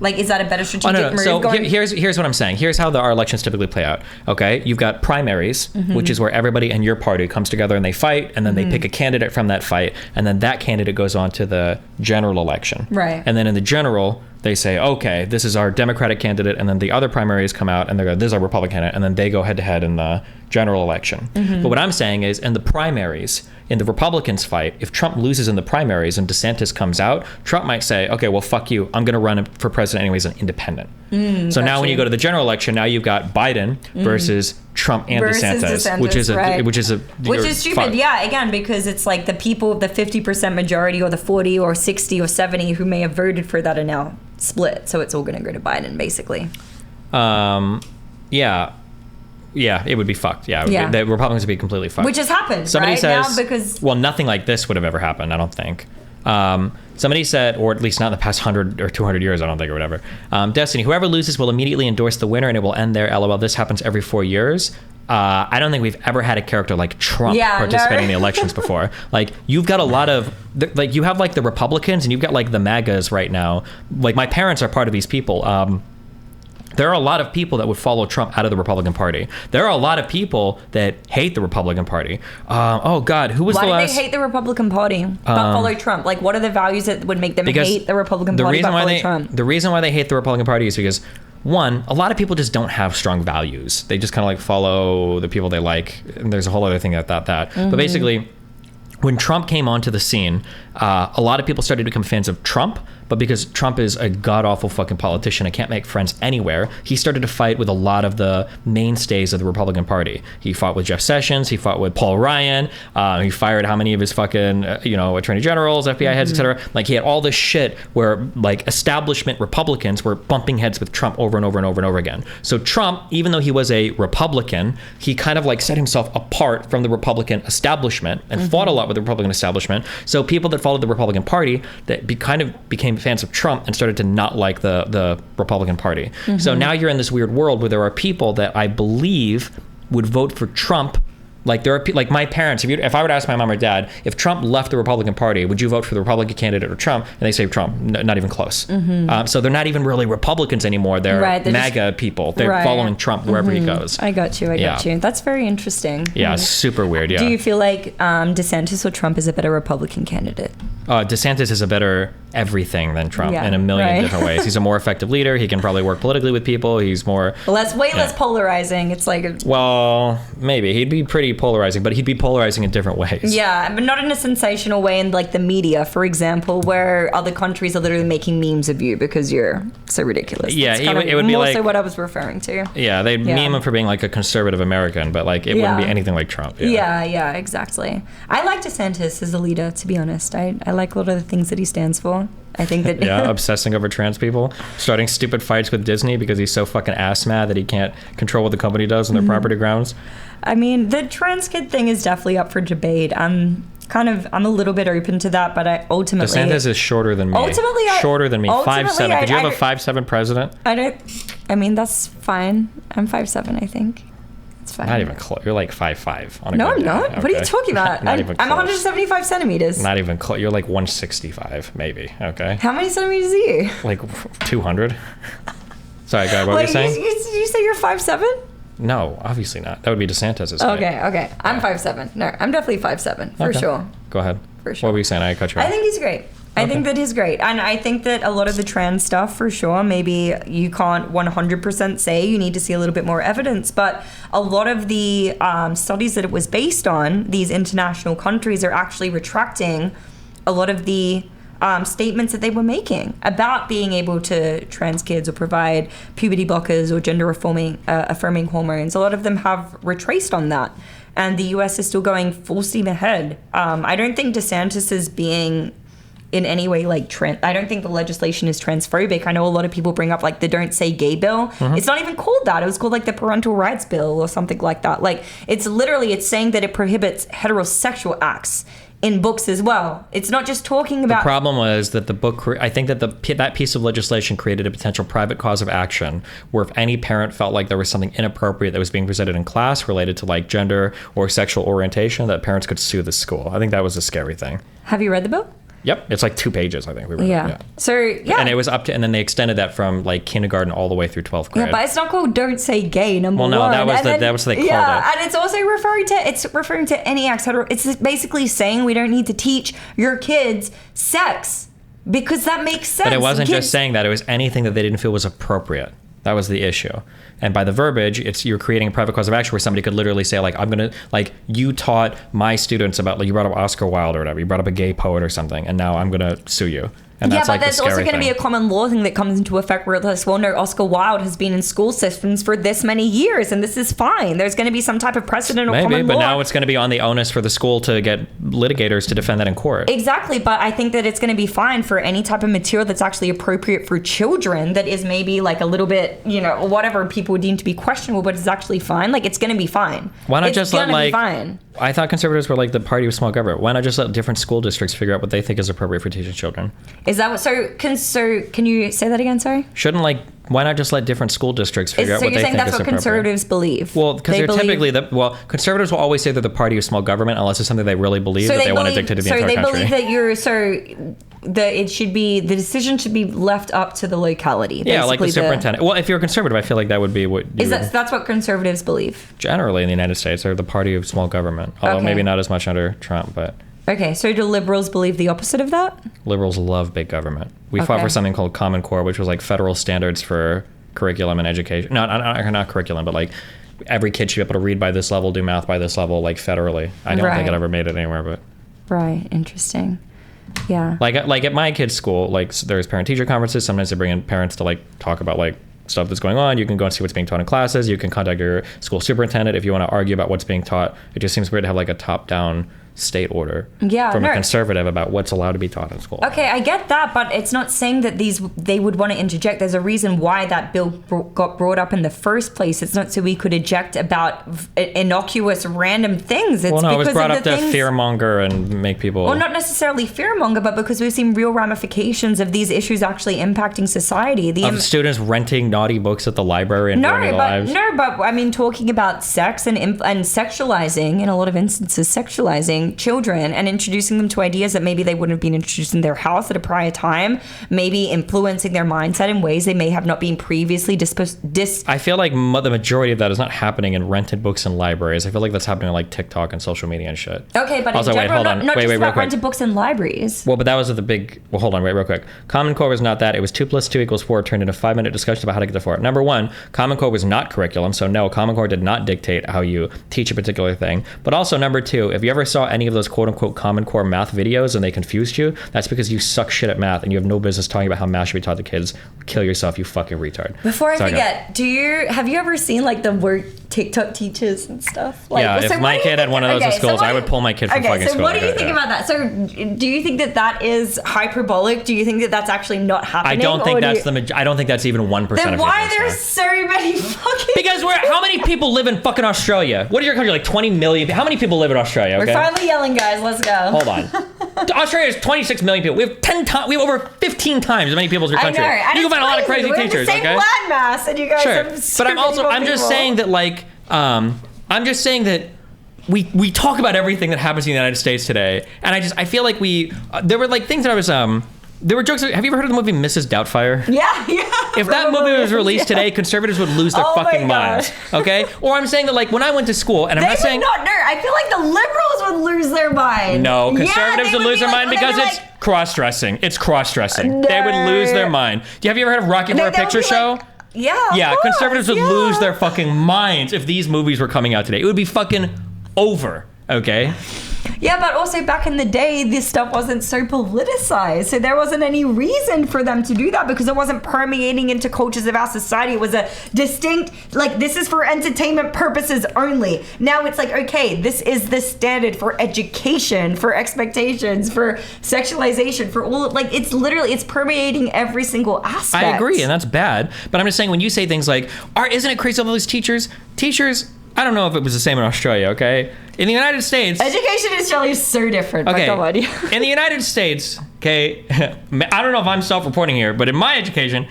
Like, is that a better strategic move? So here's what I'm saying. Here's how our elections typically play out. Okay, you've got primaries, which is where everybody in your party comes together and they fight, and then they pick a candidate from that fight, and then that candidate goes on to the general election. Right. And then in the general, they say, okay, this is our Democratic candidate, and then the other primaries come out and they go, this is our Republican candidate, and then they go head to head in the general election. But what I'm saying is, in the primaries, in the Republicans fight, if Trump loses in the primaries and DeSantis comes out, Trump might say, okay, well, fuck you. I'm going to run for president anyways, an independent. So now when you go to the general election, now you've got Biden versus Trump and DeSantis, which is stupid. fun. Yeah, again, because it's like the people, the 50% majority or the 40 or 60 or 70 who may have voted for that are now split. So it's all going to go to Biden, basically. Yeah, it would be fucked. Yeah. The Republicans would be completely fucked. Which has happened, Somebody says, now because... Well, nothing like this would have ever happened, I don't think. Somebody said, or at least not in the past 100 or 200 years, I don't think, or whatever. Destiny, whoever loses will immediately endorse the winner and it will end there. LOL, this happens every 4 years. I don't think we've ever had a character like Trump participating in the elections before. Like, you've got a lot of, like, you have like the Republicans and you've got like the MAGAs right now. Like, my parents are part of these people. There are a lot of people that would follow Trump out of the Republican Party. There are a lot of people that hate the Republican Party. Oh God, who was the last? Why do they hate the Republican Party but follow Trump? Like, what are the values that would make them hate the Republican Party but follow Trump? The reason why they hate the Republican Party is because, one, a lot of people just don't have strong values. They just kind of like follow the people they like. And there's a whole other thing about that. But basically, when Trump came onto the scene, a lot of people started to become fans of Trump but because Trump is a god-awful fucking politician and can't make friends anywhere, he started to fight with a lot of the mainstays of the Republican Party. He fought with Jeff Sessions, he fought with Paul Ryan, he fired how many of his fucking, attorney generals, FBI heads, etc. Like, he had all this shit where, like, establishment Republicans were bumping heads with Trump over and over and over and over again. So Trump, even though he was a Republican, he kind of, like, set himself apart from the Republican establishment and fought a lot with the Republican establishment. So people that followed the Republican Party that kind of became fans of Trump and started to not like the Republican Party. So now you're in this weird world where there are people that I believe would vote for Trump. Like, there are like my parents, if I were to ask my mom or dad, if Trump left the Republican Party, would you vote for the Republican candidate or Trump? And they say Trump, not even close. So they're not even really Republicans anymore. They're MAGA people. They're following Trump wherever he goes. I got you. That's very interesting. Yeah, super weird. Yeah. Do you feel like DeSantis or Trump is a better Republican candidate? DeSantis is a better everything than Trump in a million different ways. He's a more effective leader. He can probably work politically with people. He's more... less polarizing. It's like... Well, maybe. He'd be pretty polarizing, but he'd be polarizing in different ways. Yeah, but not in a sensational way in, like, the media, for example, where other countries are literally making memes of you because you're so ridiculous. Yeah, That's it would be like... more so what I was referring to. Yeah, they'd meme him for being, like, a conservative American, but, like, it wouldn't be anything like Trump. Yeah, exactly. I like DeSantis as a leader, to be honest. I like a lot of the things that he stands for. I think that... obsessing over trans people, starting stupid fights with Disney because he's so fucking ass mad that he can't control what the company does on their property grounds. I mean, the trans kid thing is definitely up for debate. I'm a little bit open to that, but I ultimately... DeSantis is shorter than me. Shorter than me. 5'7". Could you have a 5'7" president? I mean, that's fine. I'm 5'7", I think. It's fine. Not even close. You're like 5'5". On a no, good I'm not. day. What are you talking about? Not even close. I'm 175 centimeters. Not even close. You're like 165, maybe. Okay. How many centimeters are you? Like 200. Sorry, guy. What were you saying? Did you say you're 5'7"? No, obviously not. That would be DeSantis' height. Okay. I'm 5'7". No, I'm definitely 5'7", for sure. Go ahead. For sure. What were you saying? I cut you off. I think he's great. I think that he's great. And I think that a lot of the trans stuff, for sure, maybe you can't 100% say. You need to see a little bit more evidence. But a lot of the studies that it was based on, these international countries are actually retracting a lot of the statements that they were making about being able to trans kids or provide puberty blockers or gender affirming hormones. A lot of them have retraced on that. And the US is still going full steam ahead. I don't think DeSantis is being in any way like I don't think the legislation is transphobic. I know a lot of people bring up like the Don't Say Gay bill. It's not even called that. It was called like the Parental Rights Bill or something like that. Like it's saying that it prohibits heterosexual acts in books as well. It's not just talking about... The problem was that the book, I think that that piece of legislation created a potential private cause of action where if any parent felt like there was something inappropriate that was being presented in class related to like gender or sexual orientation, that parents could sue the school. I think that was a scary thing. Have you read the bill? Yep, it's like 2 pages, I think. We read it. So, yeah. And it was and then they extended that from like kindergarten all the way through 12th grade. Yeah, but it's not called Don't Say Gay, number one. Well, no, that was what they called it. Yeah, and it's also referring to any acts. It's basically saying we don't need to teach your kids sex because that makes sense. But it wasn't just saying that. It was anything that they didn't feel was appropriate. That was the issue. And by the verbiage, you're creating a private cause of action where somebody could literally say, like, I'm going to, like, you taught my students about, like, you brought up Oscar Wilde or whatever. You brought up a gay poet or something, and now I'm going to sue you. And that's but like there's also going to be a common law thing that comes into effect where it's like, well, no, Oscar Wilde has been in school systems for this many years, and this is fine. There's going to be some type of precedent or common law. Maybe, but now it's going to be on the onus for the school to get litigators to defend that in court. Exactly, but I think that it's going to be fine for any type of material that's actually appropriate for children that is maybe like a little bit, whatever people would deem to be questionable, but it's actually fine. Like, it's going to be fine. Why not just let, like... fine. I thought conservatives were like the party of small government. Why not just let different school districts figure out what they think is appropriate for teaching children? Is that what... So can you say that again, sorry? Why not just let different school districts figure out what they think is appropriate? So you're saying that's what conservatives believe? Well, because they're typically... conservatives will always say they're the party of small government unless it's something they really believe that they want to dictate to the entire country. So they believe that the decision should be left up to the locality. Yeah, like the superintendent. Well, if you're a conservative, I feel like that would be what... That's what conservatives believe? Generally in the United States, they're the party of small government. Although maybe not as much under Trump, but... Okay, so do liberals believe the opposite of that? Liberals love big government. We fought for something called Common Core, which was like federal standards for curriculum and education. Not curriculum, but like every kid should be able to read by this level, do math by this level, like federally. I don't think it ever made it anywhere, but... Right, interesting. Yeah. Like at my kid's school, like there's parent-teacher conferences. Sometimes they bring in parents to like talk about like stuff that's going on. You can go and see what's being taught in classes. You can contact your school superintendent if you want to argue about what's being taught. It just seems weird to have like a top-down state order from a conservative about what's allowed to be taught in school. Okay, I get that, but it's not saying that they would want to interject. There's a reason why that bill got brought up in the first place. It's not so we could eject about innocuous random things. It's Well, no, it was brought up to fearmonger and make people... Well, not necessarily fearmonger, but because we've seen real ramifications of these issues actually impacting society. Of students renting naughty books at the library and ruining their lives. No, but I mean, talking about sex and sexualizing, in a lot of instances, sexualizing children and introducing them to ideas that maybe they wouldn't have been introduced in their house at a prior time, maybe influencing their mindset in ways they may have not been previously I feel like the majority of that is not happening in rented books in libraries. I feel like that's happening on like TikTok and social media and shit. Okay, but also, in general, not just about real quick. rented books in libraries. Well, but that was the big... Well, hold on, wait, real quick. Common Core was not that. It was 2 + 2 = 4 turned into a 5-minute discussion about how to get to 4. Number one, Common Core was not curriculum, so no, Common Core did not dictate how you teach a particular thing. But also, number two, if you ever saw any of those quote-unquote Common Core math videos and they confused you, that's because you suck shit at math and you have no business talking about how math should be taught to kids. Kill yourself, you fucking retard. Before I forget, have you ever seen like the word TikTok teachers and stuff? Like, yeah, if my kid had one of those in schools, I would pull my kid from fucking school. So what do you think about that? So do you think that is hyperbolic? Do you think that that's actually not happening? I don't think I don't think that's even 1% of Then why are there so many fucking... Because how many people live in fucking Australia? What is your country, like 20 million? How many people live in Australia? Okay? We're finally yelling, guys. Let's go. Hold on. Australia has 26 million people. We have 10 times. We have over 15 times as many people as your country. I know. You can find a lot of crazy teachers. We're the same landmass, and you guys have I'm just saying that like I'm just saying that we talk about everything that happens in the United States today, and I feel like there were like things that I was there were jokes. Have you ever heard of the movie Mrs. Doubtfire? Yeah. If that movie was released today, conservatives would lose their fucking minds. Okay? Or I'm saying that like when I went to school, and I'm not saying... I feel like the liberals would lose their mind. No, conservatives would lose their mind because it's cross-dressing. It's cross-dressing. No. They would lose their mind. Have you ever heard of Rocky Horror Picture Show? Yeah, conservatives would lose their fucking minds if these movies were coming out today. It would be fucking over, okay? Yeah, but also back in the day, this stuff wasn't so politicized. So there wasn't any reason for them to do that because it wasn't permeating into cultures of our society. It was a distinct, like, this is for entertainment purposes only. Now it's like, okay, this is the standard for education, for expectations, for sexualization, for all, like, it's permeating every single aspect. I agree, and that's bad. But I'm just saying, when you say things like, isn't it crazy all those teachers, I don't know if it was the same in Australia, okay? In the United States... Education in Australia is so different. Okay, come on. In the United States, okay, I don't know if I'm self-reporting here, but in my education,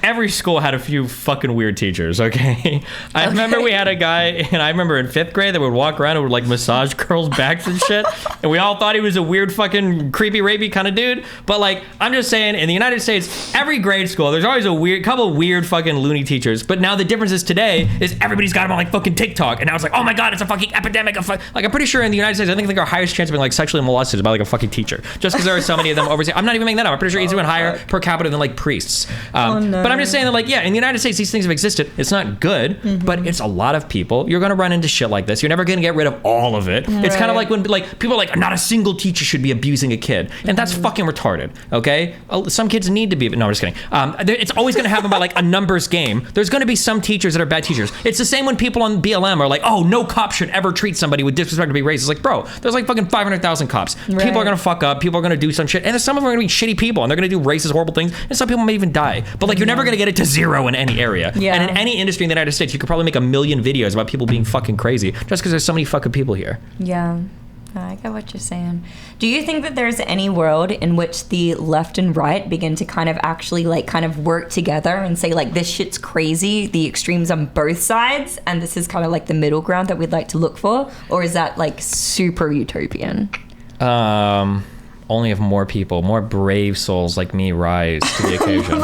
every school had a few fucking weird teachers, okay? I remember we had a guy, and I remember in 5th grade that would walk around and would, like, massage girls' backs and shit, and we all thought he was a weird fucking creepy, rapey kind of dude, but, like, I'm just saying, in the United States, every grade school, there's always a couple weird fucking loony teachers, but now the difference is today is everybody's got them on, like, fucking TikTok, and now it's like, oh my god, it's a fucking epidemic of like, I'm pretty sure in the United States, I think our highest chance of being, like, sexually molested is by, like, a fucking teacher, just because there are so many of them overseas. I'm not even making that up. I'm pretty sure it's even higher per capita than, like, priests. No. But I'm just saying that, like, yeah, in the United States, these things have existed. It's not good, but it's a lot of people. You're going to run into shit like this. You're never going to get rid of all of it. Right. It's kind of like when like people are like, not a single teacher should be abusing a kid. And that's fucking retarded, okay? Some kids need to be, no, I'm just kidding. It's always going to happen by like a numbers game. There's going to be some teachers that are bad teachers. It's the same when people on BLM are like, oh, no cop should ever treat somebody with disrespect to be racist. It's like, bro, there's like fucking 500,000 cops. Right. People are going to fuck up. People are going to do some shit. And some of them are going to be shitty people and they're going to do racist, horrible things. And some people may even die. But like, you're never going to get it to zero in any area. Yeah. And in any industry in the United States, you could probably make 1 million videos about people being fucking crazy just because there's so many fucking people here. Yeah. I get what you're saying. Do you think that there's any world in which the left and right begin to kind of actually like kind of work together and say like this shit's crazy, the extremes on both sides, and this is kind of like the middle ground that we'd like to look for? Or is that like super utopian? Only if more people, more brave souls like me rise to the occasion.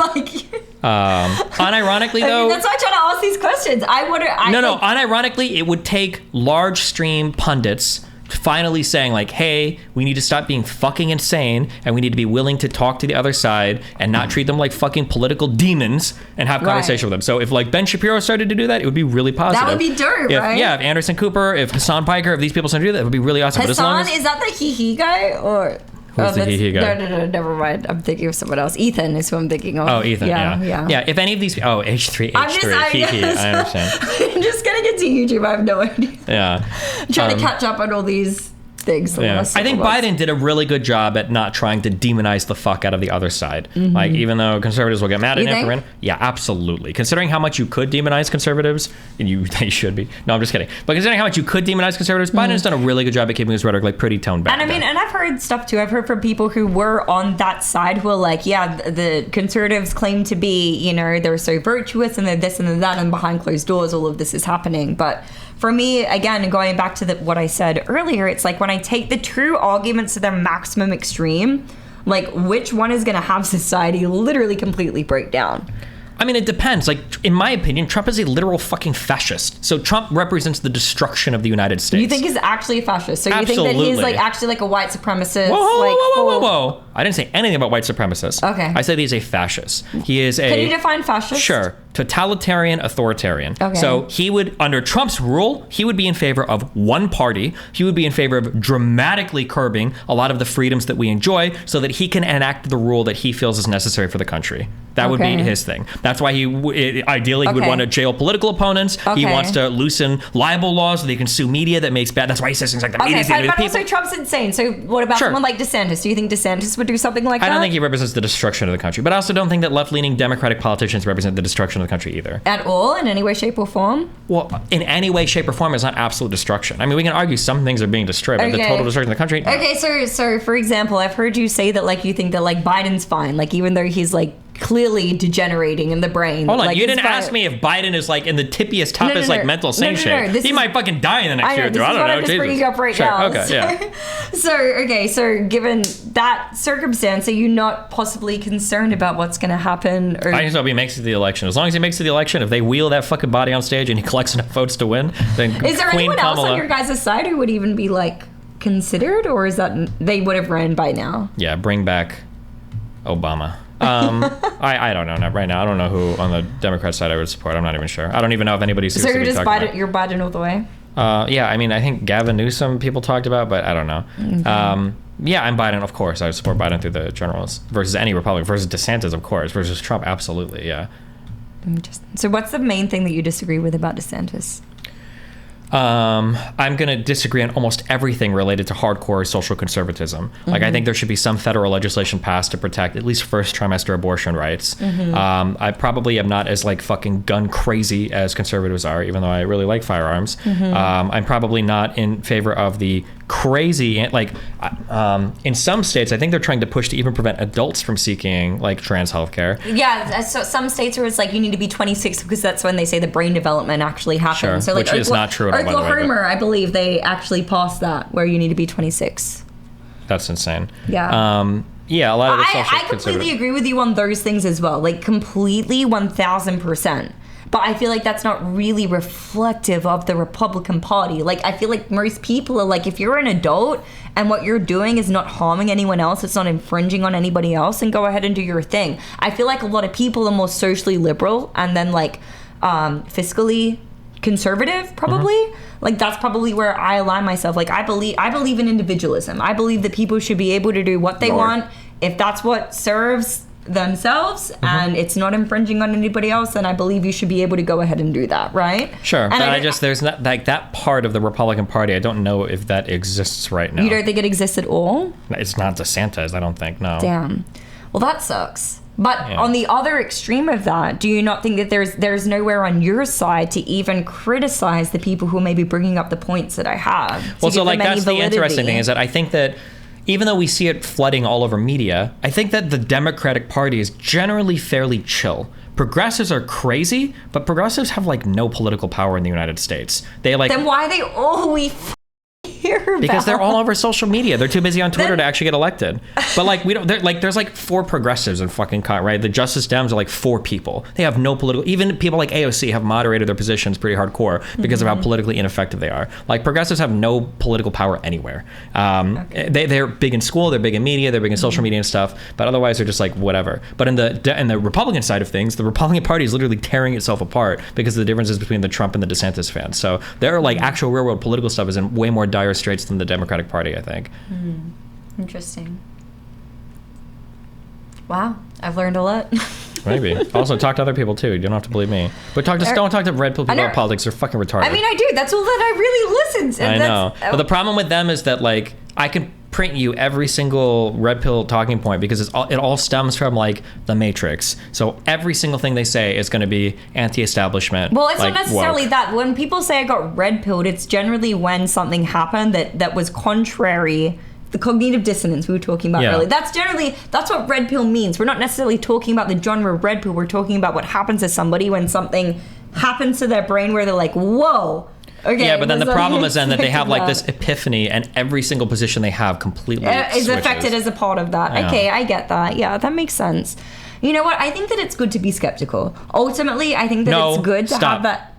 Unironically, though... that's why I'm trying to ask these questions. Unironically, it would take large stream pundits finally saying like, hey, we need to stop being fucking insane and we need to be willing to talk to the other side and not treat them like fucking political demons and have conversation with them. So if like Ben Shapiro started to do that, it would be really positive. That would be dope, right? Yeah, if Anderson Cooper, if Hassan Piker, if these people started to do that, it would be really awesome. Hassan, is that the hee-hee guy or... Who's the he guy? No, never mind. I'm thinking of someone else. Ethan is who I'm thinking of. Oh, Ethan, yeah. Yeah. If any of these... Oh, H3, I understand. I'm just getting into YouTube. I have no idea. Yeah. I'm trying to catch up on all these things. Yeah. I think Biden did a really good job at not trying to demonize the fuck out of the other side. Like, even though conservatives will get mad at him. Yeah, absolutely. Considering how much you could demonize conservatives, and they should be. No, I'm just kidding. But considering how much you could demonize conservatives, Biden has done a really good job at keeping his rhetoric like pretty toned back. And I mean, and I've heard stuff too. I've heard from people who were on that side who are like, yeah, the conservatives claim to be, you know, they're so virtuous and they're this and they're that, and behind closed doors, all of this is happening. But for me, again, going back to what I said earlier, it's like when I take the two arguments to their maximum extreme, like which one is going to have society literally completely break down? I mean, it depends. Like, in my opinion, Trump is a literal fucking fascist. So Trump represents the destruction of the United States. You think he's actually a fascist? So you Absolutely. think that he's like actually like a white supremacist? Whoa. I didn't say anything about white supremacists. Okay. I said he's a fascist. He is a... Can you define fascist? Sure. Totalitarian authoritarian. Okay. So he would, under Trump's rule, he would be in favor of one party. He would be in favor of dramatically curbing a lot of the freedoms that we enjoy so that he can enact the rule that he feels is necessary for the country. That would be his thing. That's why he ideally he would want to jail political opponents. He wants to loosen libel laws so they can sue media that makes bad. That's why he says things like the media. But also Trump's insane. So what about someone like DeSantis? Do you think DeSantis would do something like that? I don't think he represents the destruction of the country, but I also don't think that left-leaning Democratic politicians represent the destruction of the country either. At all, in any way, shape, or form? Well, in any way, shape, or form is not absolute destruction. I mean, we can argue some things are being destroyed, but the total destruction of the country. No. Okay, so for example, I've heard you say that like you think that like Biden's fine, like even though he's like clearly degenerating in the brain. Hold on, like, you didn't ask me if Biden is like in the tippiest, toughest like mental sane shape. He might fucking die in the next year. This is what I'm just bringing up right now. Okay, yeah. So given that circumstance, are you not possibly concerned about what's going to happen? Or... I just hope he makes it to the election. As long as he makes it to the election, if they wheel that fucking body on stage and he collects enough votes to win, then is there Queen anyone Kamala... else on your guys' side who would even be like considered, or is that they would have ran by now? Yeah, bring back Obama. I don't know. Not right now. I don't know who on the Democrat side I would support. I'm not even sure. I don't even know if anybody's So you're just Biden. You're Biden all the way. Yeah, I mean, I think Gavin Newsom people talked about, but I don't know. Okay. Yeah, I'm Biden, of course. I would support Biden through the generals versus any Republican versus DeSantis, of course, versus Trump, absolutely. Yeah. So what's the main thing that you disagree with about DeSantis? I'm going to disagree on almost everything related to hardcore social conservatism. Like, I think there should be some federal legislation passed to protect at least first trimester abortion rights. I probably am not as like fucking gun crazy as conservatives are, even though I really like firearms. I'm probably not in favor of the crazy, like in some states, I think they're trying to push to even prevent adults from seeking like trans healthcare. Yeah, so some states where it's like you need to be 26 because that's when they say the brain development actually happens. Sure, so like which is not true at all, by the way. Oklahoma, I believe they actually passed that where you need to be 26. That's insane. Yeah. Yeah, a lot of the social I completely agree with you on those things as well. Like completely 1000%. But I feel like that's not really reflective of the Republican Party. Like, I feel like most people are like, if you're an adult and what you're doing is not harming anyone else, it's not infringing on anybody else, then go ahead and do your thing. I feel like a lot of people are more socially liberal and then like fiscally conservative, probably. Like, that's probably where I align myself. Like, I believe in individualism. I believe that people should be able to do what they want. If that's what serves themselves and it's not infringing on anybody else, then I believe you should be able to go ahead and do that, right? Sure, and but there's not like that part of the Republican Party. I don't know if that exists right now. You don't think it exists at all? It's not DeSantis, I don't think. No. Damn. Well, that sucks. But on the other extreme of that, do you not think that there's nowhere on your side to even criticize the people who may be bringing up the points that I have? Well, so like that's the interesting thing is that I think that even though we see it flooding all over media, I think that the Democratic Party is generally fairly chill. Progressives are crazy, but progressives have like no political power in the United States. They like then why are they always hear about? Because they're all over social media. They're too busy on Twitter to actually get elected. But like we don't. There's like 4 progressives in fucking right. The Justice Dems are like 4 people. They have no political. Even people like AOC have moderated their positions pretty hardcore because of how politically ineffective they are. Like progressives have no political power anywhere. They're big in school. They're big in media. They're big in social media and stuff. But otherwise, they're just like whatever. But in the Republican side of things, the Republican Party is literally tearing itself apart because of the differences between the Trump and the DeSantis fans. So there are like actual real world political stuff is in way more dire straits than the Democratic Party, I think. Interesting. Wow, I've learned a lot. Maybe. Also, talk to other people too. You don't have to believe me. But don't talk to red pill people about politics. They're fucking retarded. I mean, I do. That's all that I really listen to. I know. But the problem with them is that, like, I can print you every single red pill talking point because it all stems from, like, the Matrix. So every single thing they say is going to be anti-establishment. Well, it's like, not necessarily woke. that. When people say I got red pilled, it's generally when something happened that was contrary. The cognitive dissonance we were talking about earlier. That's what red pill means. We're not necessarily talking about the genre of red pill. We're talking about what happens to somebody when something happens to their brain where they're like, whoa. Okay, yeah, but then the problem is then that they have like that. this epiphany, and every single position they have completely is switches. affected as a part of that. Yeah. Okay, I get that. Yeah, that makes sense. You know what? I think that it's good to be skeptical. Ultimately, I think that it's good to have that.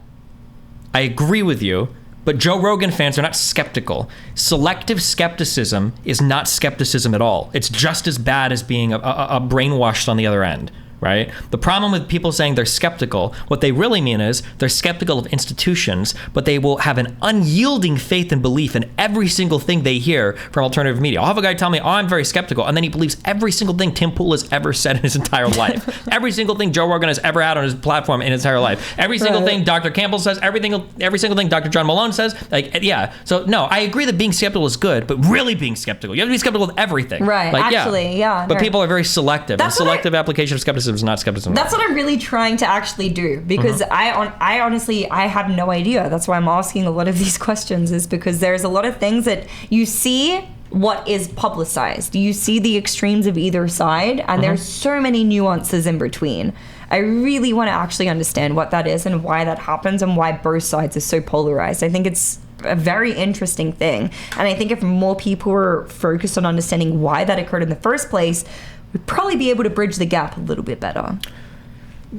I agree with you, but Joe Rogan fans are not skeptical. Selective skepticism is not skepticism at all. It's just as bad as being a brainwashed on the other end. Right? The problem with people saying they're skeptical, what they really mean is they're skeptical of institutions, but they will have an unyielding faith and belief in every single thing they hear from alternative media. I'll have a guy tell me, oh, I'm very skeptical, and then he believes every single thing Tim Pool has ever said in his entire life. Every single thing Joe Rogan has ever had on his platform in his entire life. Every single thing Dr. Campbell says, every single thing Dr. John Malone says. Like, yeah. So, no, I agree that being skeptical is good, but really being skeptical. You have to be skeptical of everything. Right, like, actually, yeah. But people are very selective, and selective application of skepticism is not skepticism. That's what I'm really trying to actually do, because I honestly, I have no idea. That's why I'm asking a lot of these questions, is because there's a lot of things that you see what is publicized. You see the extremes of either side, and there's so many nuances in between. I really want to actually understand what that is and why that happens and why both sides are so polarized. I think it's a very interesting thing. And I think if more people were focused on understanding why that occurred in the first place, we'd probably be able to bridge the gap a little bit better.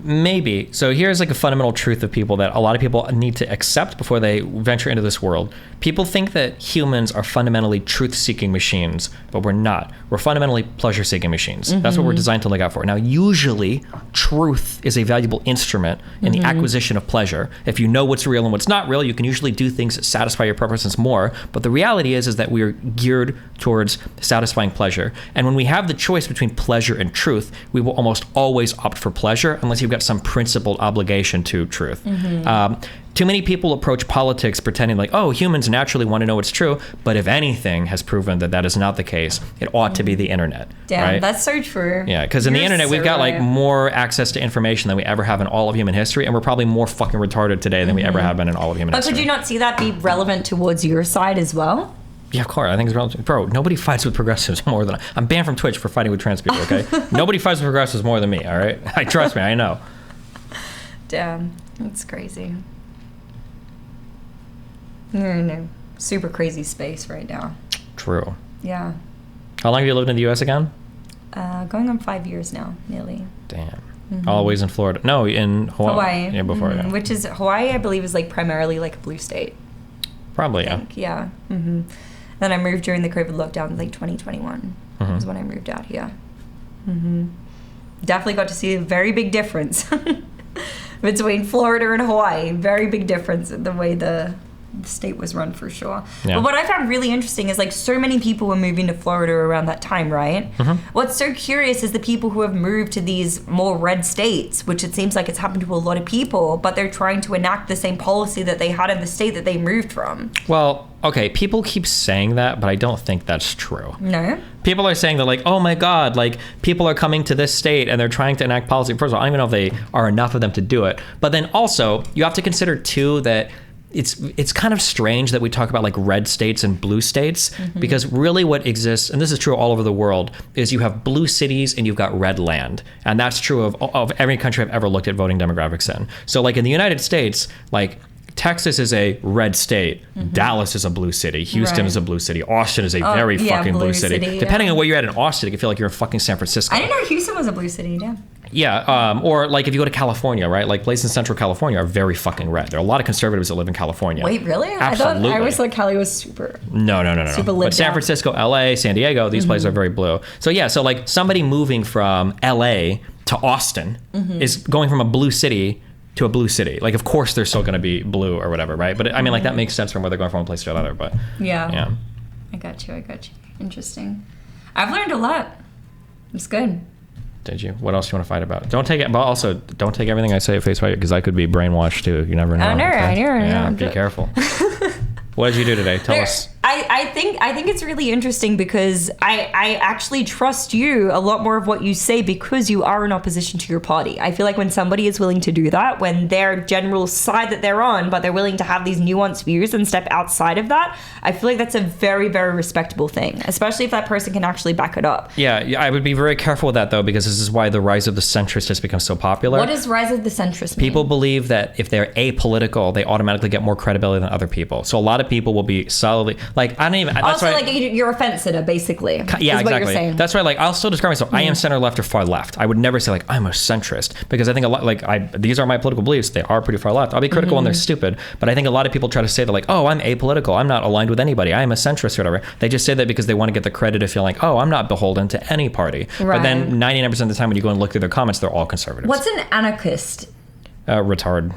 Maybe. So here's like a fundamental truth of people that a lot of people need to accept before they venture into this world. People think that humans are fundamentally truth-seeking machines, but we're not. We're fundamentally pleasure-seeking machines. That's what we're designed to look out for. Now, usually, truth is a valuable instrument in the acquisition of pleasure. If you know what's real and what's not real, you can usually do things that satisfy your preferences more. But the reality is that we're geared towards satisfying pleasure. And when we have the choice between pleasure and truth, we will almost always opt for pleasure unless you've got some principled obligation to truth. Too many people approach politics pretending like, oh, humans naturally want to know what's true, but if anything has proven that that is not the case, it ought to be the internet. Damn, right? That's so true. Yeah, because in the internet, we've got like more access to information than we ever have in all of human history, and we're probably more fucking retarded today than we ever have been in all of human history. But could you not see that be relevant towards your side as well? Yeah, of course. I think it's relative. Bro, nobody fights with progressives more than I'm banned from Twitch for fighting with trans people, okay? Nobody fights with progressives more than me, all right? Trust me, I know. Damn, that's crazy. You're in a super crazy space right now. True. Yeah. How long have you lived in the U.S. again? Going on 5 years now, nearly. Damn. Always in Florida. No, in Hawaii. Yeah, before. Yeah. Which is, Hawaii, I believe, is like primarily like a blue state. Probably, I think. Yeah. Then I moved during the COVID lockdown in like 2021. Was when I moved out here. Definitely got to see a very big difference between Florida and Hawaii. Very big difference in the way the state was run, for sure. Yeah. But what I found really interesting is like so many people were moving to Florida around that time, right? What's so curious is the people who have moved to these more red states, which it seems like it's happened to a lot of people, but they're trying to enact the same policy that they had in the state that they moved from. Well, okay, people keep saying that, but I don't think that's true. No? People are saying that, like, oh my God, like, people are coming to this state and they're trying to enact policy. First of all, I don't even know if they are enough of them to do it. But then also, you have to consider, too, that it's kind of strange that we talk about like red states and blue states, because really what exists, and this is true all over the world, is you have blue cities and you've got red land. And that's true of every country I've ever looked at voting demographics in. So like in the United States, like Texas is a red state. Dallas is a blue city. Houston is a blue city. Austin is a very fucking blue city. Depending on where you're at in Austin, it can feel like you're in fucking San Francisco. I didn't know Houston was a blue city, damn. Yeah, or like if you go to California, right? Like places in Central California are very fucking red. There are a lot of conservatives that live in California. Wait, really? Absolutely. I always thought Cali was super. No. Super lit But San down. Francisco, LA, San Diego, these places are very blue. So yeah, so like somebody moving from LA to Austin is going from a blue city to a blue city. Like, of course they're still going to be blue or whatever, right? But I mean, like that makes sense from where they're going from one place to another. But yeah. I got you. Interesting. I've learned a lot. It's good. Did you? What else do you want to fight about? Don't take it, but also don't take everything I say at face value because I could be brainwashed too. You never know. I know. Yeah, be careful. What did you do today? Tell us. I think it's really interesting because I actually trust you a lot more of what you say because you are in opposition to your party. I feel like when somebody is willing to do that, when their general side that they're on, but they're willing to have these nuanced views and step outside of that, I feel like that's a very, very respectable thing, especially if that person can actually back it up. Yeah, I would be very careful with that though, because this is why the rise of the centrist has become so popular. What does rise of the centrist mean? People believe that if they're apolitical, they automatically get more credibility than other people. So a lot of people will be solidly like, I don't even. That's also, why, like you're a fence sitter, basically. Yeah, is exactly. What you're saying. That's why, like, I'll still describe myself. I am center left or far left. I would never say like I'm a centrist because I think a lot like these are my political beliefs. They are pretty far left. I'll be critical when they're stupid, but I think a lot of people try to say that like, oh, I'm apolitical. I'm not aligned with anybody. I am a centrist or whatever. They just say that because they want to get the credit of feeling like, oh, I'm not beholden to any party. Right. But then 99% of the time when you go and look through their comments, they're all conservatives. What's an anarchist? Retard.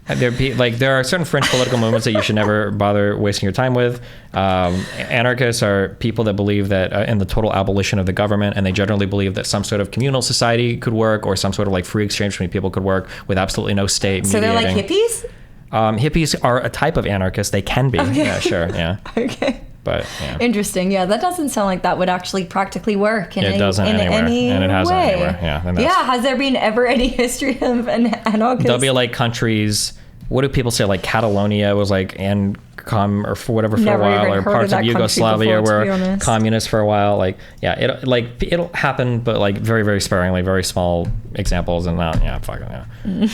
There are certain fringe political movements that you should never bother wasting your time with. Anarchists are people that believe that in the total abolition of the government, and they generally believe that some sort of communal society could work, or some sort of like free exchange between people could work with absolutely no state So mediating. they're like hippies? Hippies are a type of anarchist. They can be. Okay. Yeah, sure. Yeah. Okay. But yeah. Interesting. Yeah, that doesn't sound like that would actually practically work in It any, doesn't in anywhere, any and it hasn't way. anywhere. Yeah. And Yeah. Has there been ever any history of an anarchist? There'll be like countries. What do people say? Like Catalonia was like or for whatever for Never a while, even or heard parts of that of country Yugoslavia before, to be were honest. communist for a while. Like yeah, it'll happen, but like very very sparingly, very small examples, and not fuck it, yeah.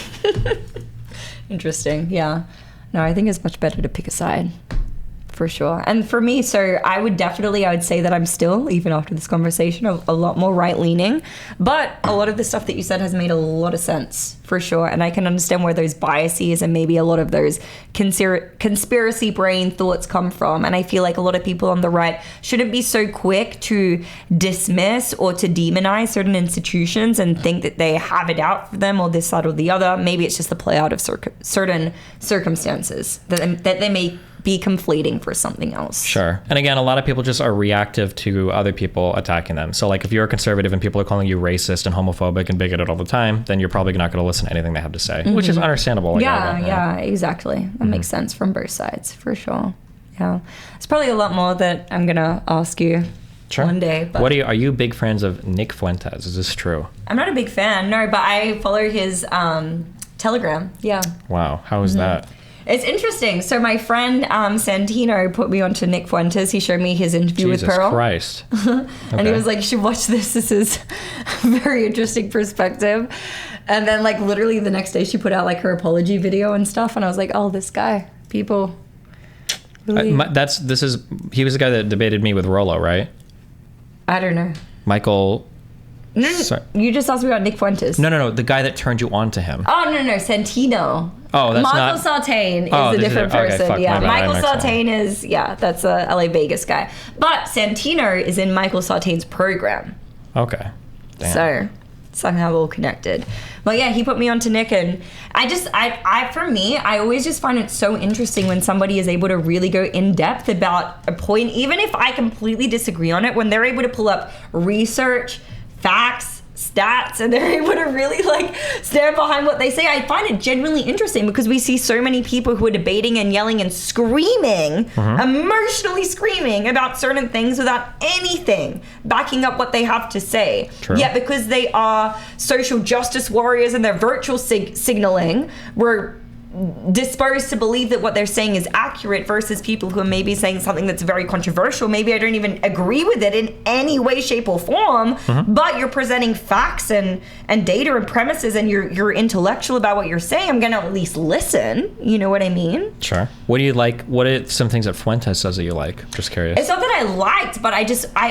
Interesting. Yeah. No, I think it's much better to pick a side. For sure. And for me, so I would say that I'm still, even after this conversation, a lot more right-leaning. But a lot of the stuff that you said has made a lot of sense, for sure. And I can understand where those biases and maybe a lot of those conspiracy brain thoughts come from. And I feel like a lot of people on the right shouldn't be so quick to dismiss or to demonize certain institutions and think that they have it out for them or this side or the other. Maybe it's just the play out of certain circumstances that they may be conflating for something else. Sure. And again, a lot of people just are reactive to other people attacking them. So like if you're a conservative and people are calling you racist and homophobic and bigoted all the time, then you're probably not going to listen to anything they have to say, which is understandable. Like, Yeah, exactly. That makes sense from both sides, for sure. Yeah. It's probably a lot more that I'm going to ask you one day. But are you big fans of Nick Fuentes? Is this true? I'm not a big fan, no, but I follow his Telegram. Yeah. Wow. How is that? It's interesting. So my friend Santino put me onto Nick Fuentes. He showed me his interview with Pearl. Jesus Christ. And he was like, you should watch this. This is a very interesting perspective. And then like literally the next day she put out like her apology video and stuff. And I was like, oh, this guy, people. Really? He was the guy that debated me with Rollo, right? I don't know. Michael. No, Sorry. you just asked me about Nick Fuentes. No. The guy that turned you on to him. Oh, no. Santino. Oh, that's Michael not... Sartain is Oh, a this is different a- okay, person. fuck, Yeah, my bad, I Michael mixed up. Sartain is, that's a LA Vegas guy. But Santino is in Michael Sartain's program. Okay. Damn. So somehow all connected. But yeah, he put me onto Nick, and for me, I always just find it so interesting when somebody is able to really go in depth about a point, even if I completely disagree on it, when they're able to pull up research, facts, stats, and they're able to really like stand behind what they say. I find it genuinely interesting because we see so many people who are debating and yelling and screaming, emotionally screaming about certain things without anything backing up what they have to say. True. Yet because they are social justice warriors and they're virtual signaling, we're disposed to believe that what they're saying is accurate versus people who are maybe saying something that's very controversial. Maybe I don't even agree with it in any way, shape, or form, but you're presenting facts and data and premises, and you're intellectual about what you're saying. I'm gonna at least listen. You know what I mean? Sure. What do you like? What are some things that Fuentes says that you like? Just curious. It's not that I liked, but I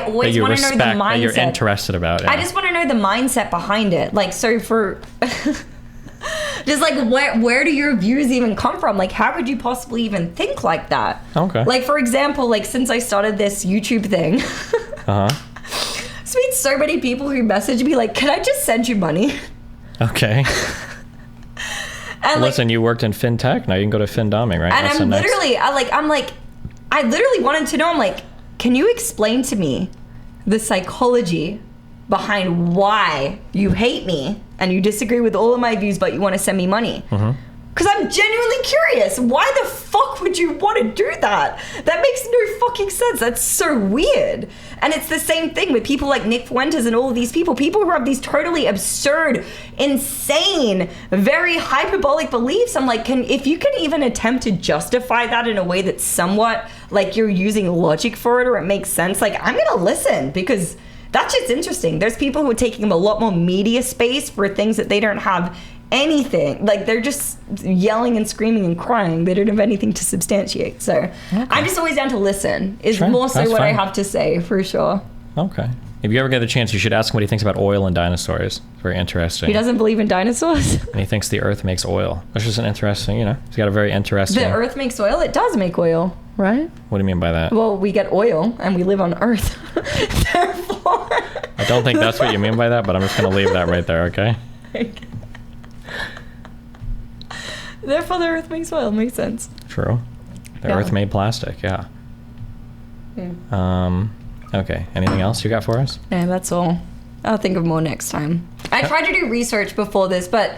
always want to know the mindset. That you're interested about. Yeah. I just want to know the mindset behind it. Like, so for... Just like where do your views even come from? Like, how could you possibly even think like that? Okay. Like, for example, like since I started this YouTube thing, I've seen so many people who message me like, "Can I just send you money?" Okay. And listen, you worked in fintech. Now you can go to FinDoming, right? And That's I'm the next- literally, I literally wanted to know. I'm like, can you explain to me the psychology behind why you hate me and you disagree with all of my views, but you want to send me money. Because I'm genuinely curious. Why the fuck would you want to do that? That makes no fucking sense. That's so weird. And it's the same thing with people like Nick Fuentes and all of these people. People who have these totally absurd, insane, very hyperbolic beliefs. I'm like, if you can even attempt to justify that in a way that's somewhat like you're using logic for it or it makes sense, like, I'm going to listen because that's just interesting. There's people who are taking a lot more media space for things that they don't have anything. Like, they're just yelling and screaming and crying. They don't have anything to substantiate. So I'm just always down to listen is more so what I have to say, for sure. Okay. If you ever get the chance, you should ask him what he thinks about oil and dinosaurs. Very interesting. He doesn't believe in dinosaurs? And he thinks the earth makes oil. Which is an interesting, he's got a very interesting... The earth makes oil? It does make oil, right? What do you mean by that? Well, we get oil and we live on earth. Therefore... I don't think that's what you mean by that, but I'm just going to leave that right there, okay? Therefore, the earth makes oil. Makes sense. True. The earth made plastic, yeah. Okay. Anything else you got for us? Yeah, that's all. I'll think of more next time. I tried to do research before this, but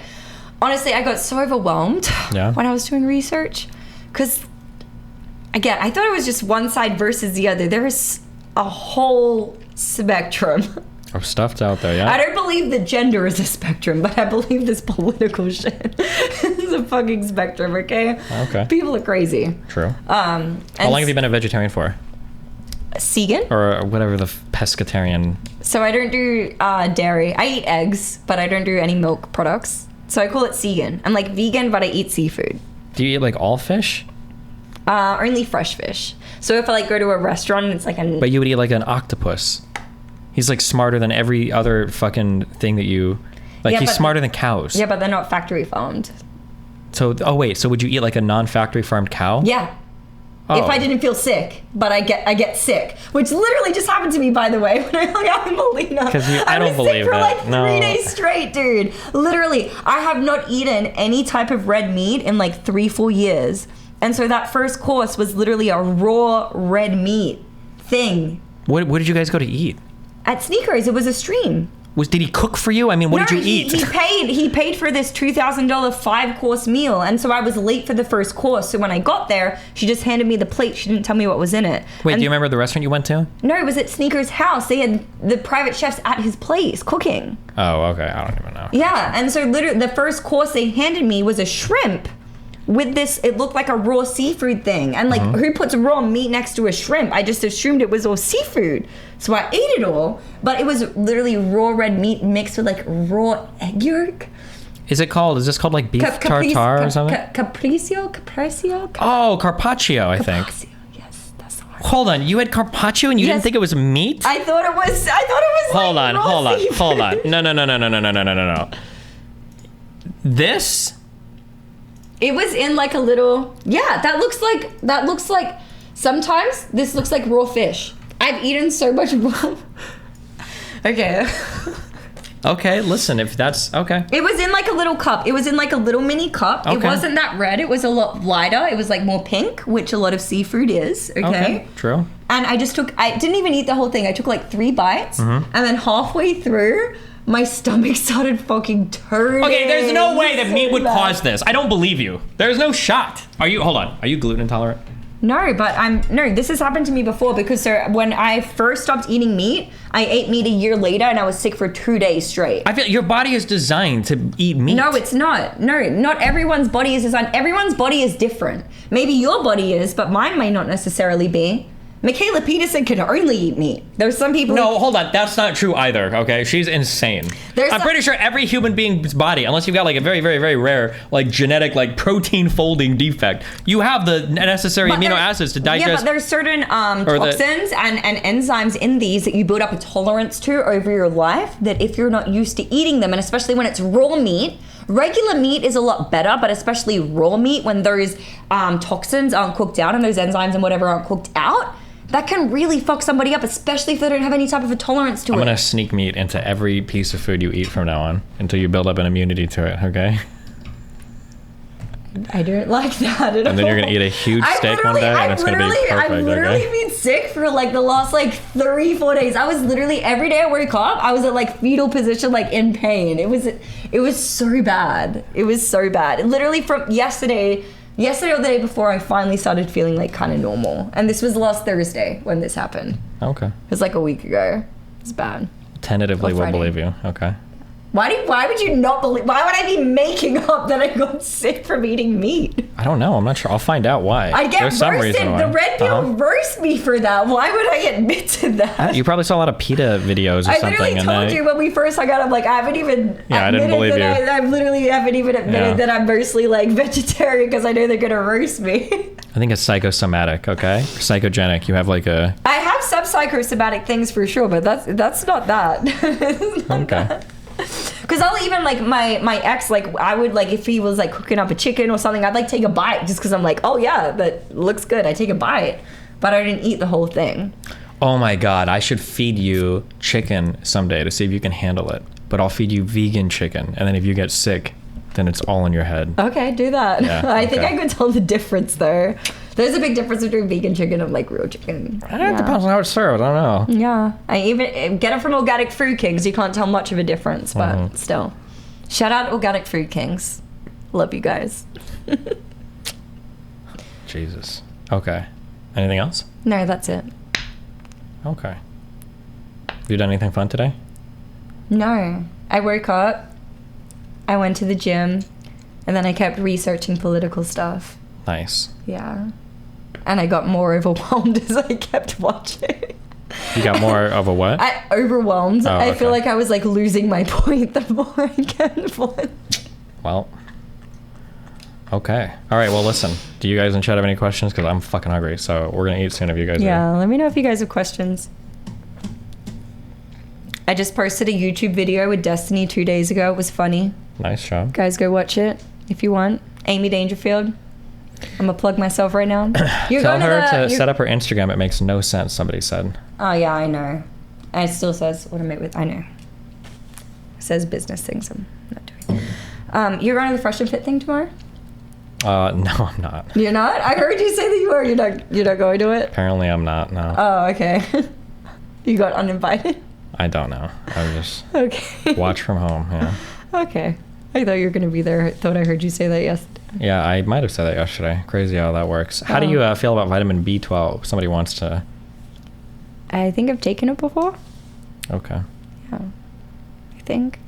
honestly, I got so overwhelmed when I was doing research. Because, again, I thought it was just one side versus the other. There is a whole spectrum. Of stuff's out there, yeah? I don't believe that gender is a spectrum, but I believe this political shit is a fucking spectrum, okay? Okay. People are crazy. True. How long have you been a vegetarian for? Vegan? Or whatever the pescatarian... So I don't do dairy. I eat eggs, but I don't do any milk products. So I call it vegan. I'm like vegan, but I eat seafood. Do you eat like all fish? Only fresh fish. So if I like go to a restaurant and it's like But you would eat like an octopus. He's like smarter than every other fucking thing that you... Like, he's smarter than cows. Yeah, but they're not factory farmed. So, so would you eat like a non-factory farmed cow? Yeah. Oh. If I didn't feel sick, but I get sick, which literally just happened to me, by the way, when I hung out in Molina. I don't believe that. I was sick that. for like 3 days straight, dude. Literally, I have not eaten any type of red meat in like 3 full years, and so that first course was literally a raw red meat thing. What did you guys go to eat? At Sneakers, it was a stream. Did he cook for you? I mean, what did you eat? He paid for this $2,000 5-course meal, and so I was late for the first course. So when I got there, she just handed me the plate. She didn't tell me what was in it. Wait, do you remember the restaurant you went to? No, it was at Sneaker's house. They had the private chefs at his place cooking. Oh, okay. I don't even know. Yeah, and so literally the first course they handed me was a shrimp with this, it looked like a raw seafood thing. And like, who puts raw meat next to a shrimp? I just assumed it was all seafood. So I ate it all, but it was literally raw red meat mixed with like raw egg yolk. Is this called like beef tartare or something? Capriccio? Oh, carpaccio, I think. Yes, that's the word. Hold on, you had carpaccio and you didn't think it was meat? I thought it was Hold like on. No. This? It was in like a little, that looks like, sometimes this looks like raw fish. I've eaten so much raw. Okay. Okay, listen, if that's, okay. It was in like a little cup. It was in like a little mini cup. Okay. It wasn't that red. It was a lot lighter. It was like more pink, which a lot of seafood is, okay? True. And I didn't even eat the whole thing. I took like 3 bites, and then halfway through, my stomach started fucking turning. Okay, there's no way that meat would cause this. I don't believe you. There's no shot. Hold on, are you gluten intolerant? No, but this has happened to me before because when I first stopped eating meat, I ate meat a year later and I was sick for 2 days straight. I feel your body is designed to eat meat. No, it's not. No, not everyone's body is designed. Everyone's body is different. Maybe your body is, but mine may not necessarily be. Michaela Peterson can only eat meat. There's some people. No, hold on. That's not true either. Okay, she's insane. I'm pretty sure every human being's body, unless you've got like a very, very, very rare like genetic like protein folding defect, you have the necessary amino acids to digest. Yeah, but there's certain toxins and enzymes in these that you build up a tolerance to over your life. That if you're not used to eating them, and especially when it's raw meat. Regular meat is a lot better, but especially raw meat, when those toxins aren't cooked out and those enzymes and whatever aren't cooked out, that can really fuck somebody up, especially if they don't have any type of a tolerance to it. I'm gonna sneak meat into every piece of food you eat from now on until you build up an immunity to it, okay? I don't like that at all. And then you're gonna eat a huge steak one day, and it's gonna be perfect. I've literally been sick for like the last like 3-4 days. I was literally every day I woke up, I was at like fetal position, like in pain. It was so bad. It was so bad. Literally from yesterday or the day before, I finally started feeling like kind of normal. And this was last Thursday when this happened. Okay. It was like a week ago. It's bad. Tentatively will believe you. Okay. Why would you not believe? Why would I be making up that I got sick from eating meat? I don't know. I'm not sure. I'll find out why. I get There's some roasted. reason why. The red pill roast me for that. Why would I admit to that? You probably saw a lot of PETA videos or I something. literally told you when we first hung out. I'm like, I haven't even. Yeah, I didn't believe you. I literally haven't even admitted that I'm mostly like vegetarian because I know they're gonna roast me. I think it's psychosomatic. Okay, psychogenic. You have like a. I have some psychosomatic things for sure, but that's not that. It's not Okay. that. Because I'll even like my ex, like I would like if he was like cooking up a chicken or something, I'd like take a bite just because I'm like, oh yeah, that looks good. I take a bite, but I didn't eat the whole thing. Oh my God, I should feed you chicken someday to see if you can handle it. But I'll feed you vegan chicken, and then if you get sick, then it's all in your head. Okay, do that. Yeah, I think okay. I could tell the difference though. There's a big difference between vegan chicken and like real chicken. It depends on how it's served. I don't know. Yeah, I even get it from Organic Fruit Kings. You can't tell much of a difference, but still. Shout out Organic Fruit Kings. Love you guys. Jesus. Okay. Anything else? No, that's it. Okay. Have you done anything fun today? No. I woke up, I went to the gym, and then I kept researching political stuff. Nice. Yeah. And I got more overwhelmed as I kept watching. You got more of a what? Overwhelmed. Oh, I feel okay. like I was like losing my point the more I kept watching. Well. Okay. All right. Well, listen. Do you guys in chat have any questions? Because I'm fucking hungry. So we're going to eat soon if you guys Yeah, are. let me know if you guys have questions. I just posted a YouTube video with Destiny 2 days ago. It was funny. Nice job. Guys, go watch it if you want. Amy Dangerfield. I'm going to plug myself right now. Tell her to set up her Instagram. It makes no sense, somebody said. Oh, yeah, I know. And it still says what I made with. I know. It says business things I'm not doing. You're going to the Fresh and Fit thing tomorrow? No, I'm not. You're not? I heard you say that you were. You're not going to it? Apparently I'm not, no. Oh, okay. You got uninvited? I don't know. I just Okay. watch from home, yeah. Okay. I thought you were going to be there. I thought I heard you say that yesterday. Yeah, I might have said that yesterday. Crazy how that works. How do you feel about vitamin B12? Somebody wants to... I think I've taken it before. Okay. Yeah. I think.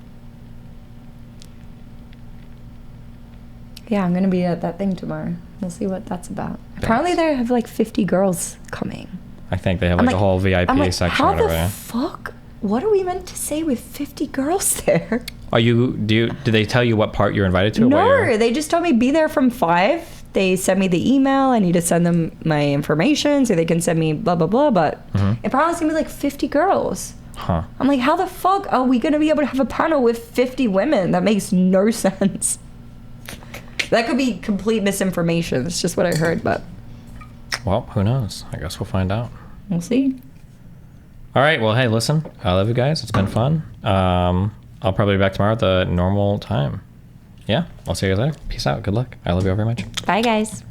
Yeah, I'm going to be at that thing tomorrow. We'll see what that's about. Apparently they have like 50 girls coming. I think they have like a whole VIP I'm like, section how over the there. fuck? What are we meant to say with 50 girls there? Did they tell you what part you're invited to? No, they just told me be there from 5. They sent me the email. I need to send them my information so they can send me blah, blah, blah. But it probably was going to be like 50 girls. Huh. I'm like, how the fuck are we going to be able to have a panel with 50 women? That makes no sense. That could be complete misinformation. It's just what I heard, but Well, who knows? I guess we'll find out. we'll see. All right. Well, hey, listen. I love you guys. It's been fun. I'll probably be back tomorrow at the normal time. Yeah. I'll see you guys later. Peace out. Good luck. I love you all very much. Bye, guys.